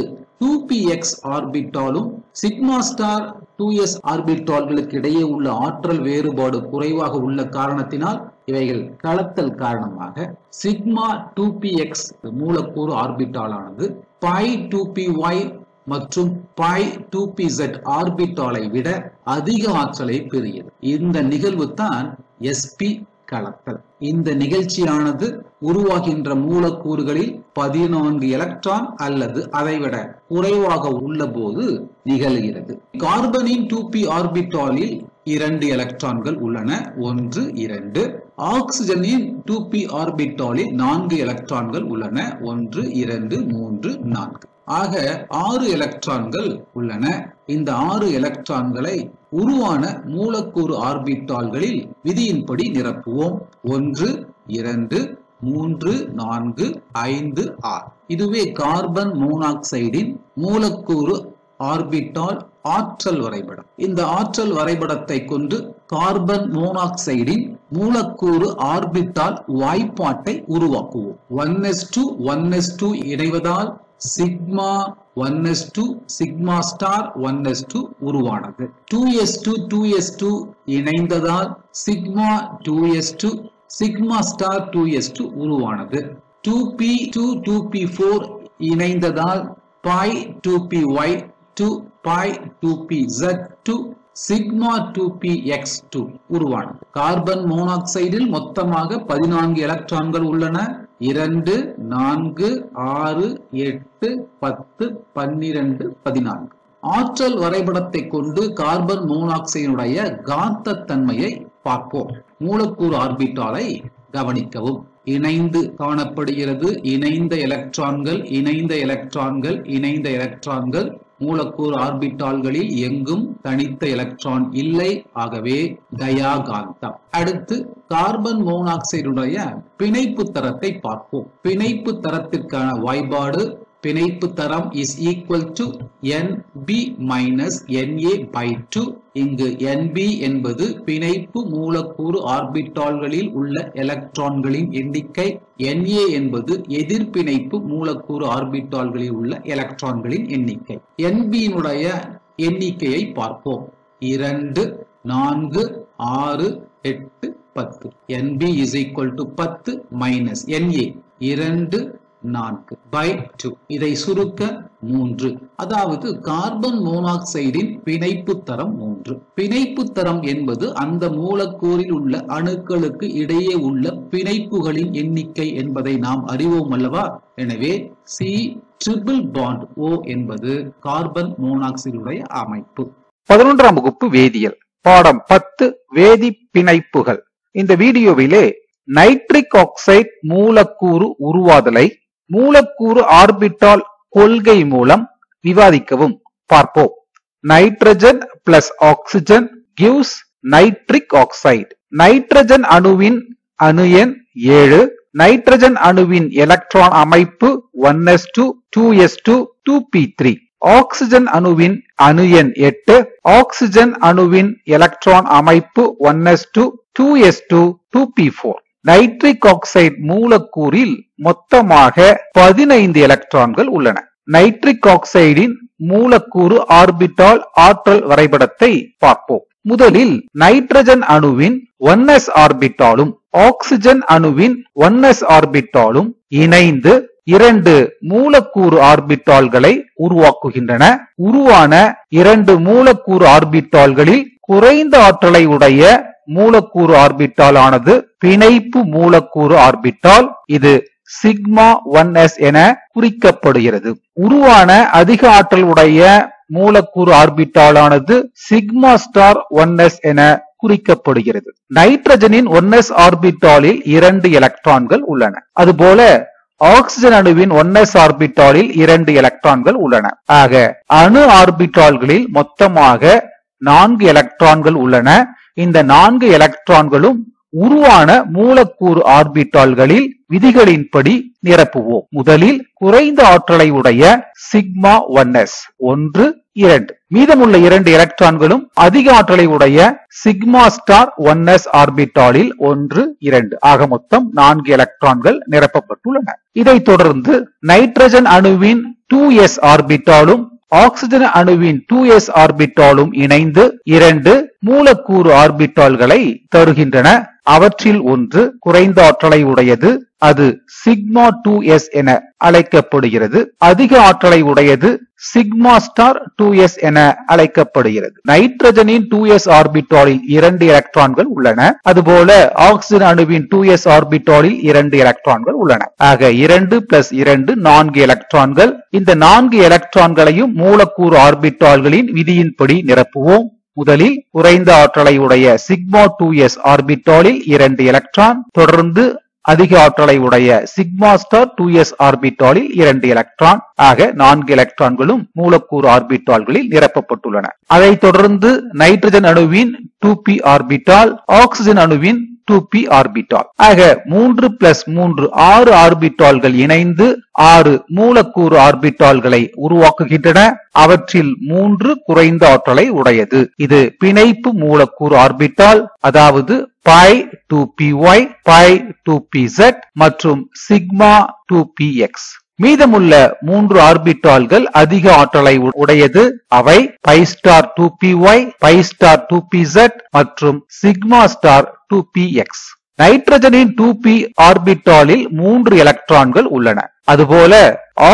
2px ஆர்பிட்டாலும் சிக்மா ஸ்டார் 2s ஆர்பிட்டால்களுக்கு இடையே உள்ள ஆற்றல் வேறுபாடு குறைவாக உள்ள காரணத்தினால் இவைகள் கலத்தல் காரணமாக சிக்மா 2px மூலக்கூறு ஆர்பிட்டாலானது pi 2py மற்றும் pi 2pz ஆர்பிட்டாலை விட அதிக ஆற்றலை பெறுகிறது. இந்த நிகழ்வு தான் sp கலத்தல். இந்த நிகழ்ச்சியானது உருவாகின்ற மூலக்கூறுகளில் 14 எலக்ட்ரான் அல்லது அதைவிட குறைவாக உள்ள போது நிகழ்கிறது. கார்பனின் 2p ஆர்பிட்டாலில் 2 எலக்ட்ரான்கள் உள்ளன. 1 2. ஆக்சிஜனின் 2p ஆர்பிட்டாலில் 4 எலக்ட்ரான்கள் உள்ளன. 1 2 3 4. ஆக 6 எலக்ட்ரான்கள் உள்ளன. இந்த 6 எலக்ட்ரான்களை உருவான மூலக்கூறு ஆர்பிட்டால்களில் விதியின்படி நிரப்புவோம். 1 2 3 4 5 6. இதுவே கார்பன் மோனாக்சைடின் மூலக்கூறு ஆர்பிட்டால் ஆற்றல் வரைபடம். இந்த ஆற்றல் வரைபடத்தை கொண்டு கார்பன் மோனாக்சைடின் மூலக்கூறு ஆர்பிட்டால் வாய்ப்பாட்டை உருவாக்குவோம். 1s2 1s2 இணைவதால் sigma 1s2 sigma star 1s2 உருவானது. 2s2 2s2 இணைந்ததால் sigma 2s2 sigma star 2s2 உருவானது. 2p2 2p4 இணைந்ததால் pi 2py 2 pi 2pz 2 sigma 2px2 உருவானது. கார்பன் மோனாக்சைடில் மொத்தமாக 14 எலக்ட்ரான்கள் உள்ளன. 2, 4, 6, 8, 10, 12, 14. ஆற்றல் வரைபடத்தை கொண்டு கார்பன் மோனாக்சைடுடைய காந்த தன்மையை பார்ப்போம். மூலக்கூறு ஆர்பிட்டாலை கவனிக்கவும். இணைந்து காணப்படுகிறது. இணைந்த எலக்ட்ரான்கள், இணைந்த எலக்ட்ரான்கள், இணைந்த எலக்ட்ரான்கள். மூலக்கூறு ஆர்பிட்டால்களில் எங்கும் தனித்த எலக்ட்ரான் இல்லை. ஆகவே டயாகாந்தம். அடுத்து கார்பன் மோனாக்சைடுடைய பிணைப்பு தரத்தை பார்ப்போம். பிணைப்பு தரத்திற்கான வாய்பாடு பிணைப்பு தரம் is equal to NB minus NA by 2. இங்கு NB என்பது பிணைப்பு மூலக்கூறு ஆர்பிட்டால்களில் உள்ள எலக்ட்ரான்களின் எண்ணிக்கை. NA என்பது எதிர்பிணைப்பு மூலக்கூறு ஆர்பிட்டால்களில் உள்ள எலக்ட்ரான்களின் எண்ணிக்கை. NB-னுடைய எண்ணிக்கையை பார்ப்போம். 2, 4, 6, 8, 10. NB is equal to 10 minus NA 2, 4 by 2. இதை சுருக்க 3. அதாவது கார்பன் மோனாக்சைடின் பிணைப்பு தரம் 3. பிணைப்பு தரம் என்பது அந்த மூலக்கூறில் உள்ள அணுக்களுக்கு இடையே உள்ள பிணைப்புகளின் எண்ணிக்கை என்பதை நாம் அறிவோம் அல்லவா? எனவே C ட்ரிபிள் பாண்ட் O என்பது கார்பன் மோனாக்சைடுடைய அமைப்பு. 11ஆம் வகுப்பு வேதியியல் பாடம் 10 வேதி பிணைப்புகள். இந்த வீடியோவிலே நைட்ரிக் ஆக்சைடு மூலக்கூறு உருவாதலை மூலக்கூறு ஆர்பிட்டால் கொள்கை மூலம் விவாதிக்கவும் பார்ப்போம். Nitrogen plus oxygen gives nitric oxide. Nitrogen அணுவின் அணு எண் 7. நைட்ரஜன் அணுவின் எலக்ட்ரான் அமைப்பு 1s2 2s2 2p3. ஆக்சிஜன் அணுவின் அணு எண் 8. ஆக்சிஜன் அணுவின் எலக்ட்ரான் அமைப்பு 1s2 2s2 2p4. Nitric oxide மூலக்கூறில் மொத்தமாக 15 எலக்ட்ரான்கள் உள்ளன. நைட்ரிக் ஆக்சைடின் மூலக்கூறு ஆர்பிட்டால் ஆற்றல் வரைபடத்தை பார்ப்போம். முதலில் நைட்ரஜன் அணுவின் 1s ஆர்பிட்டாலும் ஆக்சிஜன் அணுவின் 1s ஆர்பிட்டாலும் இணைந்து 2 மூலக்கூறு ஆர்பிட்டால்களை உருவாக்குகின்றன. உருவான 2 மூலக்கூறு ஆர்பிட்டால்களில் குறைந்த ஆற்றலை உடைய மூலக்கூறு ஆர்பிட்டால் ஆனது பிணைப்பு மூலக்கூறு ஆர்பிட்டால். இது சிக்மா 1s என குறிக்கப்படுகிறது. உருவான அதிக ஆற்றல் உடைய மூலக்கூறு ஆர்பிட்டால் ஆனது சிக்மா ஸ்டார் 1s என குறிக்கப்படுகிறது. நைட்ரஜனின் 1s ஆர்பிட்டாலில் 2 எலக்ட்ரான்கள் உள்ளன. அதுபோல ஆக்சிஜன் அணுவின் 1s ஆர்பிட்டாலில் 2 எலக்ட்ரான்கள் உள்ளன. ஆக அணு ஆர்பிட்டால்களில் மொத்தமாக 4 எலக்ட்ரான்கள் உள்ளன. இந்த 4 எலக்ட்ரான்களும் உருவான மூலக்கூறு ஆர்பிட்டால்களில் விதிகளின்படி நிரப்புவோம். முதலில் குறைந்த ஆற்றலை உடைய சிக்மா 1s 1, 2. மீதமுள்ள 2 எலக்ட்ரான்களும் அதிக ஆற்றலை உடைய சிக்மா ஸ்டார் 1s ஆர்பிட்டாலில் 1, 2. ஆக மொத்தம் 4 எலக்ட்ரான்கள் நிரப்பப்பட்டுள்ளன. இதைத் தொடர்ந்து நைட்ரஜன் அணுவின் 2s ஆர்பிட்டாலும் ஆக்சிஜன் அணுவின் 2s ஆர்பிட்டாலும் இணைந்து 2 மூலக்கூறு ஆர்பிட்டால்களை தருகின்றன. அவற்றில் ஒன்று குறைந்த ஆற்றலை உடையது. அது சிக்மா 2s என அழைக்கப்படுகிறது. அதிக ஆற்றலை உடையது சிக்மா ஸ்டார் 2s என அழைக்கப்படுகிறது. நைட்ரஜனின் 2s ஆர்பிட்டாலில் 2 எலக்ட்ரான்கள் உள்ளன. அதுபோல ஆக்சிஜன் அணுவின் 2s ஆர்பிட்டாலில் 2 எலக்ட்ரான்கள் உள்ளன. ஆக 2 பிளஸ் 2 4 எலக்ட்ரான்கள். இந்த 4 எலக்ட்ரான்களையும் மூலக்கூறு ஆர்பிட்டால்களின் விதியின்படி நிரப்புவோம். முதலில் குறைந்த ஆற்றலை உடைய சிக்மா 2s ஆர்பிட்டாலில் 2 எலக்ட்ரான். தொடர்ந்து அதிக ஆற்றலை உடைய சிக்மா ஸ்டார் 2s ஆர்பிட்டாலில் 2 எலக்ட்ரான். ஆக 4 எலக்ட்ரான்களும் மூலக்கூறு ஆர்பிட்டால்களில் நிரப்பப்பட்டுள்ளன. அதைத் தொடர்ந்து நைட்ரஜன் அணுவின் 2p ஆர்பிட்டால், ஆக்சிஜன் அணுவின் 2p ஆர்பிட்டால். ஆக 3 பிளஸ் 3 6 ஆர்பிட்டால்கள் இணைந்து 6 மூலக்கூறு ஆர்பிட்டால்களை உருவாக்குகின்றன. அவற்றில் 3 குறைந்த ஆற்றலை உடையது. இது பிணைப்பு மூலக்கூறு ஆர்பிட்டால், அதாவது pi 2py, pi 2pz மற்றும் சிக்மா 2px. மீதமுள்ள 3 ஆர்பிட்டால்கள் அதிக ஆற்றலை உடையது. அவை pi star 2py, pi star 2pz மற்றும் சிக்மா ஸ்டார் 2px. நைட்ரஜனின் 2p ஆர்பிட்டாலில் 3 எலக்ட்ரான்கள் உள்ளன. அதுபோல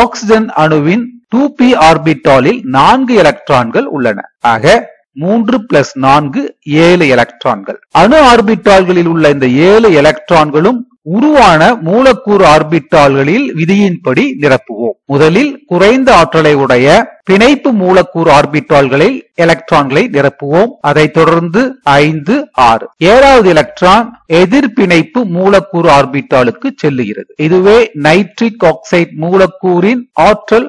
ஆக்சிஜன் அணுவின் 2p ஆர்பிட்டாலில் 4 எலக்ட்ரான்கள் உள்ளன. ஆக 3 பிளஸ் 4 7 எலக்ட்ரான்கள். அணு ஆர்பிட்டால்களில் உள்ள இந்த 7 எலக்ட்ரான்களும் உருவான மூலக்கூறு ஆர்பிட்டால்களில் விதியின்படி நிரப்புவோம். முதலில் குறைந்த ஆற்றலை உடைய பிணைப்பு மூலக்கூறு ஆர்பிட்டால்களில் எலக்ட்ரான்களை நிரப்புவோம். அதைத் தொடர்ந்து 5, 6 ஏழாவது எலக்ட்ரான் எதிர் பிணைப்பு மூலக்கூறு ஆர்பிட்டாலுக்கு செல்லுகிறது. இதுவே நைட்ரிக் ஆக்சைடு மூலக்கூறின் ஆற்றல்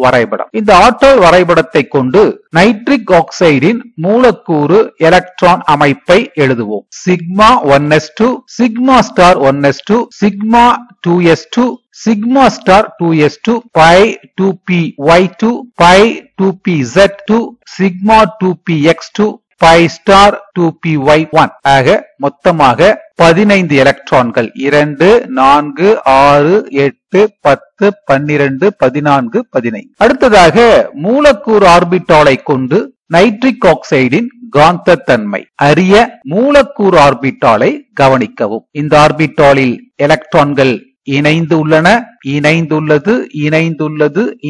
வரைபடம். இந்த ஆற்றல் வரைபடத்தை கொண்டு நைட்ரிக் ஆக்சைடின் மூலக்கூறு எலக்ட்ரான் அமைப்பை எழுதுவோம். Sigma 1s2, sigma star 1s2, sigma 2s2, sigma star 2s2, pi 2py2, pi 2pz2, sigma 2px2, pi star 2py1 ஆக மொத்தமாக 15 எலக்ட்ரான்கள் 2, 4, 6, 8, 10, 12, 14, 15. அடுத்ததாக மூலக்கூறு ஆர்பிட்டாலை கொண்டு நைட்ரிக் ஆக்சைடின் காந்தத்தன்மை அறிய மூலக்கூறு ஆர்பிட்டாலை கவனிக்கவும். இந்த ஆர்பிட்டாலில் எலக்ட்ரான்கள்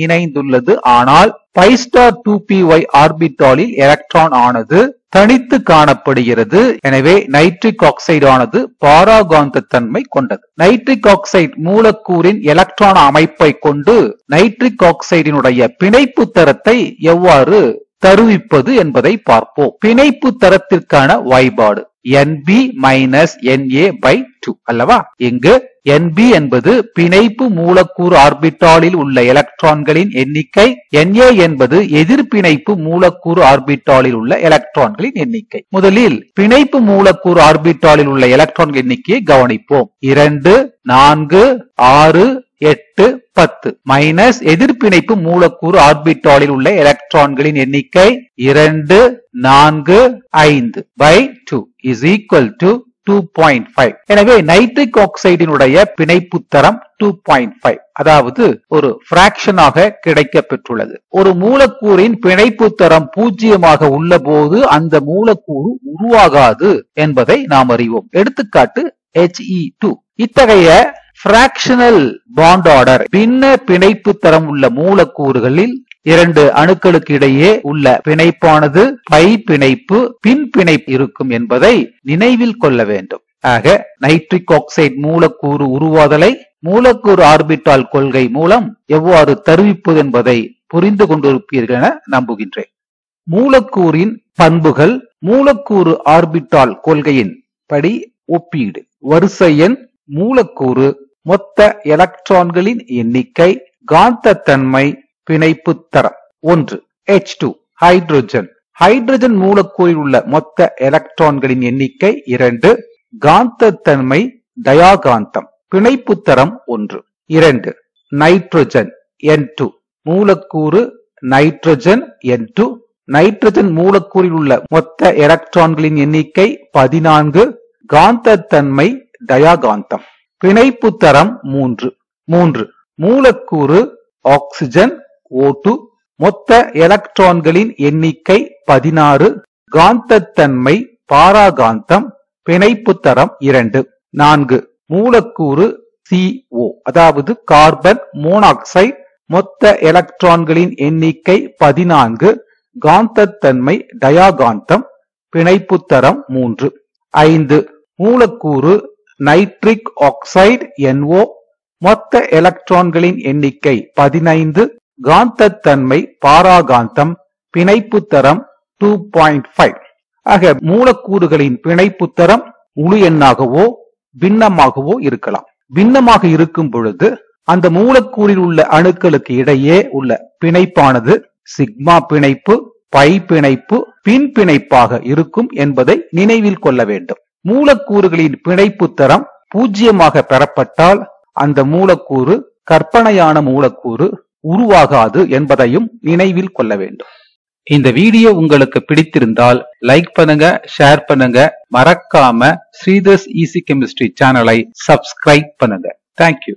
இணைந்துள்ளது. ஆனால் பை ஸ்டார் 2py ஆர்பிட்டாலில் எலக்ட்ரான் ஆனது தனித்து காணப்படுகிறது. எனவே நைட்ரிக் ஆக்சைடு ஆனது பாராகாந்த தன்மை கொண்டது. நைட்ரிக் ஆக்சைடு மூலக்கூறின் எலக்ட்ரான் அமைப்பை கொண்டு நைட்ரிக் ஆக்சைடினுடைய பிணைப்பு தரத்தை எவ்வாறு தருவிப்பது என்பதை பார்ப்போம். பிணைப்பு தரத்திற்கான வாய்பாடு Nb Na/2 அல்லவா? இங்கு Nb என்பது பிணைப்பு மூலக்கூறு ஆர்பிட்டாலில் உள்ள எலக்ட்ரான்களின் எண்ணிக்கை, Na என்பது எதிர் பிணைப்பு மூலக்கூறு ஆர்பிட்டாலில் உள்ள எலக்ட்ரான்களின் எண்ணிக்கை. முதலில் பிணைப்பு மூலக்கூறு ஆர்பிட்டாலில் உள்ள எலக்ட்ரான் எண்ணிக்கையை கவனிப்போம். 2, 4, 6, 8, 10 மைனஸ் எதிர்பிணைப்பு மூலக்கூறு ஆர்பிட்டாலில் உள்ள எலக்ட்ரான்களின் எண்ணிக்கை 2, 4, 5 by 2 is equal to 2.5. எனவே நைட்ரிக் ஆக்சைடினுடைய பிணைப்பு தரம் 2.5, அதாவது ஒரு பிராக்ஷனாக கிடைக்க பெற்றுள்ளது. ஒரு மூலக்கூறின் பிணைப்பு தரம் 0 உள்ள போது அந்த மூலக்கூறு உருவாகாது என்பதை நாம் அறிவோம். எடுத்துக்காட்டு He2. இத்தகைய பிராக்ஷனல் பாண்ட் ஆர்டர் பின்ன பிணைப்பு தரம் உள்ள மூலக்கூறுகளில் 2 அணுக்களுக்கு இடையே உள்ள பிணைப்பானது பை பிணைப்பு, பின் பிணைப்பு இருக்கும் என்பதை நினைவில் கொள்ள வேண்டும். ஆக நைட்ரிக் ஆக்சைடு மூலக்கூறு உருவாதலை மூலக்கூறு ஆர்பிட்டால் கொள்கை மூலம் எவ்வாறு தருவிப்பது என்பதை புரிந்து கொண்டிருப்பீர்கள் என நம்புகின்றேன். மூலக்கூறின் பண்புகள் மூலக்கூறு ஆர்பிட்டால் கொள்கையின் படி ஒப்பீடு. வரிசை எண், மூலக்கூறு, மொத்த எலக்ட்ரான்களின் எண்ணிக்கை, காந்தத்தன்மை, பிணைப்பு தரம். 1. H2 hydrogen. ஹைட்ரஜன் மூலக்கூறில் உள்ள மொத்த எலக்ட்ரான்களின் எண்ணிக்கை 2. காந்தத்தன்மை டயாகாந்தம். பிணைப்பு தரம் 1. 2. நைட்ரஜன் N2 மூலக்கூறு நைட்ரஜன் N2. நைட்ரஜன் மூலக்கூறில் உள்ள மொத்த எலக்ட்ரான்களின் எண்ணிக்கை 14. காந்தத்தன்மை டயாகாந்தம். பிணைப்பு தரம் 3. 3. மூலக்கூறு ஆக்சிஜன் O2. மொத்த எலக்ட்ரான்களின் எண்ணிக்கை 16. காந்தத்தன்மை பாராகாந்தம். பிணைப்பு தரம் 2. 4. மூலக்கூறு CO, அதாவது கார்பன் மோனாக்சைடு. மொத்த எலக்ட்ரான்களின் எண்ணிக்கை 14. காந்தத்தன்மை டயாகாந்தம். பிணைப்பு தரம் 3. 5. மூலக்கூறு நைட்ரிக் ஆக்சைடு NO. மொத்த எலக்ட்ரான்களின் எண்ணிக்கை 15. காந்தத்தன்மை பாராகாந்தம். பிணைப்பு தரம் 2.5. ஆக மூலக்கூறுகளின் பிணைப்பு தரம் முழு எண்ணாகவோ பின்னமாகவோ இருக்கலாம். பின்னமாக இருக்கும் பொழுது அந்த மூலக்கூறில் உள்ள அணுக்களுக்கு இடையே உள்ள பிணைப்பானது சிக்மா பிணைப்பு, பை பிணைப்பு, பின் பிணைப்பாக இருக்கும் என்பதை நினைவில் கொள்ள வேண்டும். மூலக்கூறுகளின் பிணைப்பு தரம் 0 பெறப்பட்டால் அந்த மூலக்கூறு கற்பனையான மூலக்கூறு உருவாகாது என்பதையும் நினைவில் கொள்ள வேண்டும். இந்த வீடியோ உங்களுக்கு பிடித்திருந்தால் லைக் பண்ணுங்க, ஷேர் பண்ணுங்க, மறக்காம ஸ்ரீதர்ஸ் ஈஸி கெமிஸ்ட்ரி சேனலை சப்ஸ்கிரைப் பண்ணுங்க. தேங்க்யூ.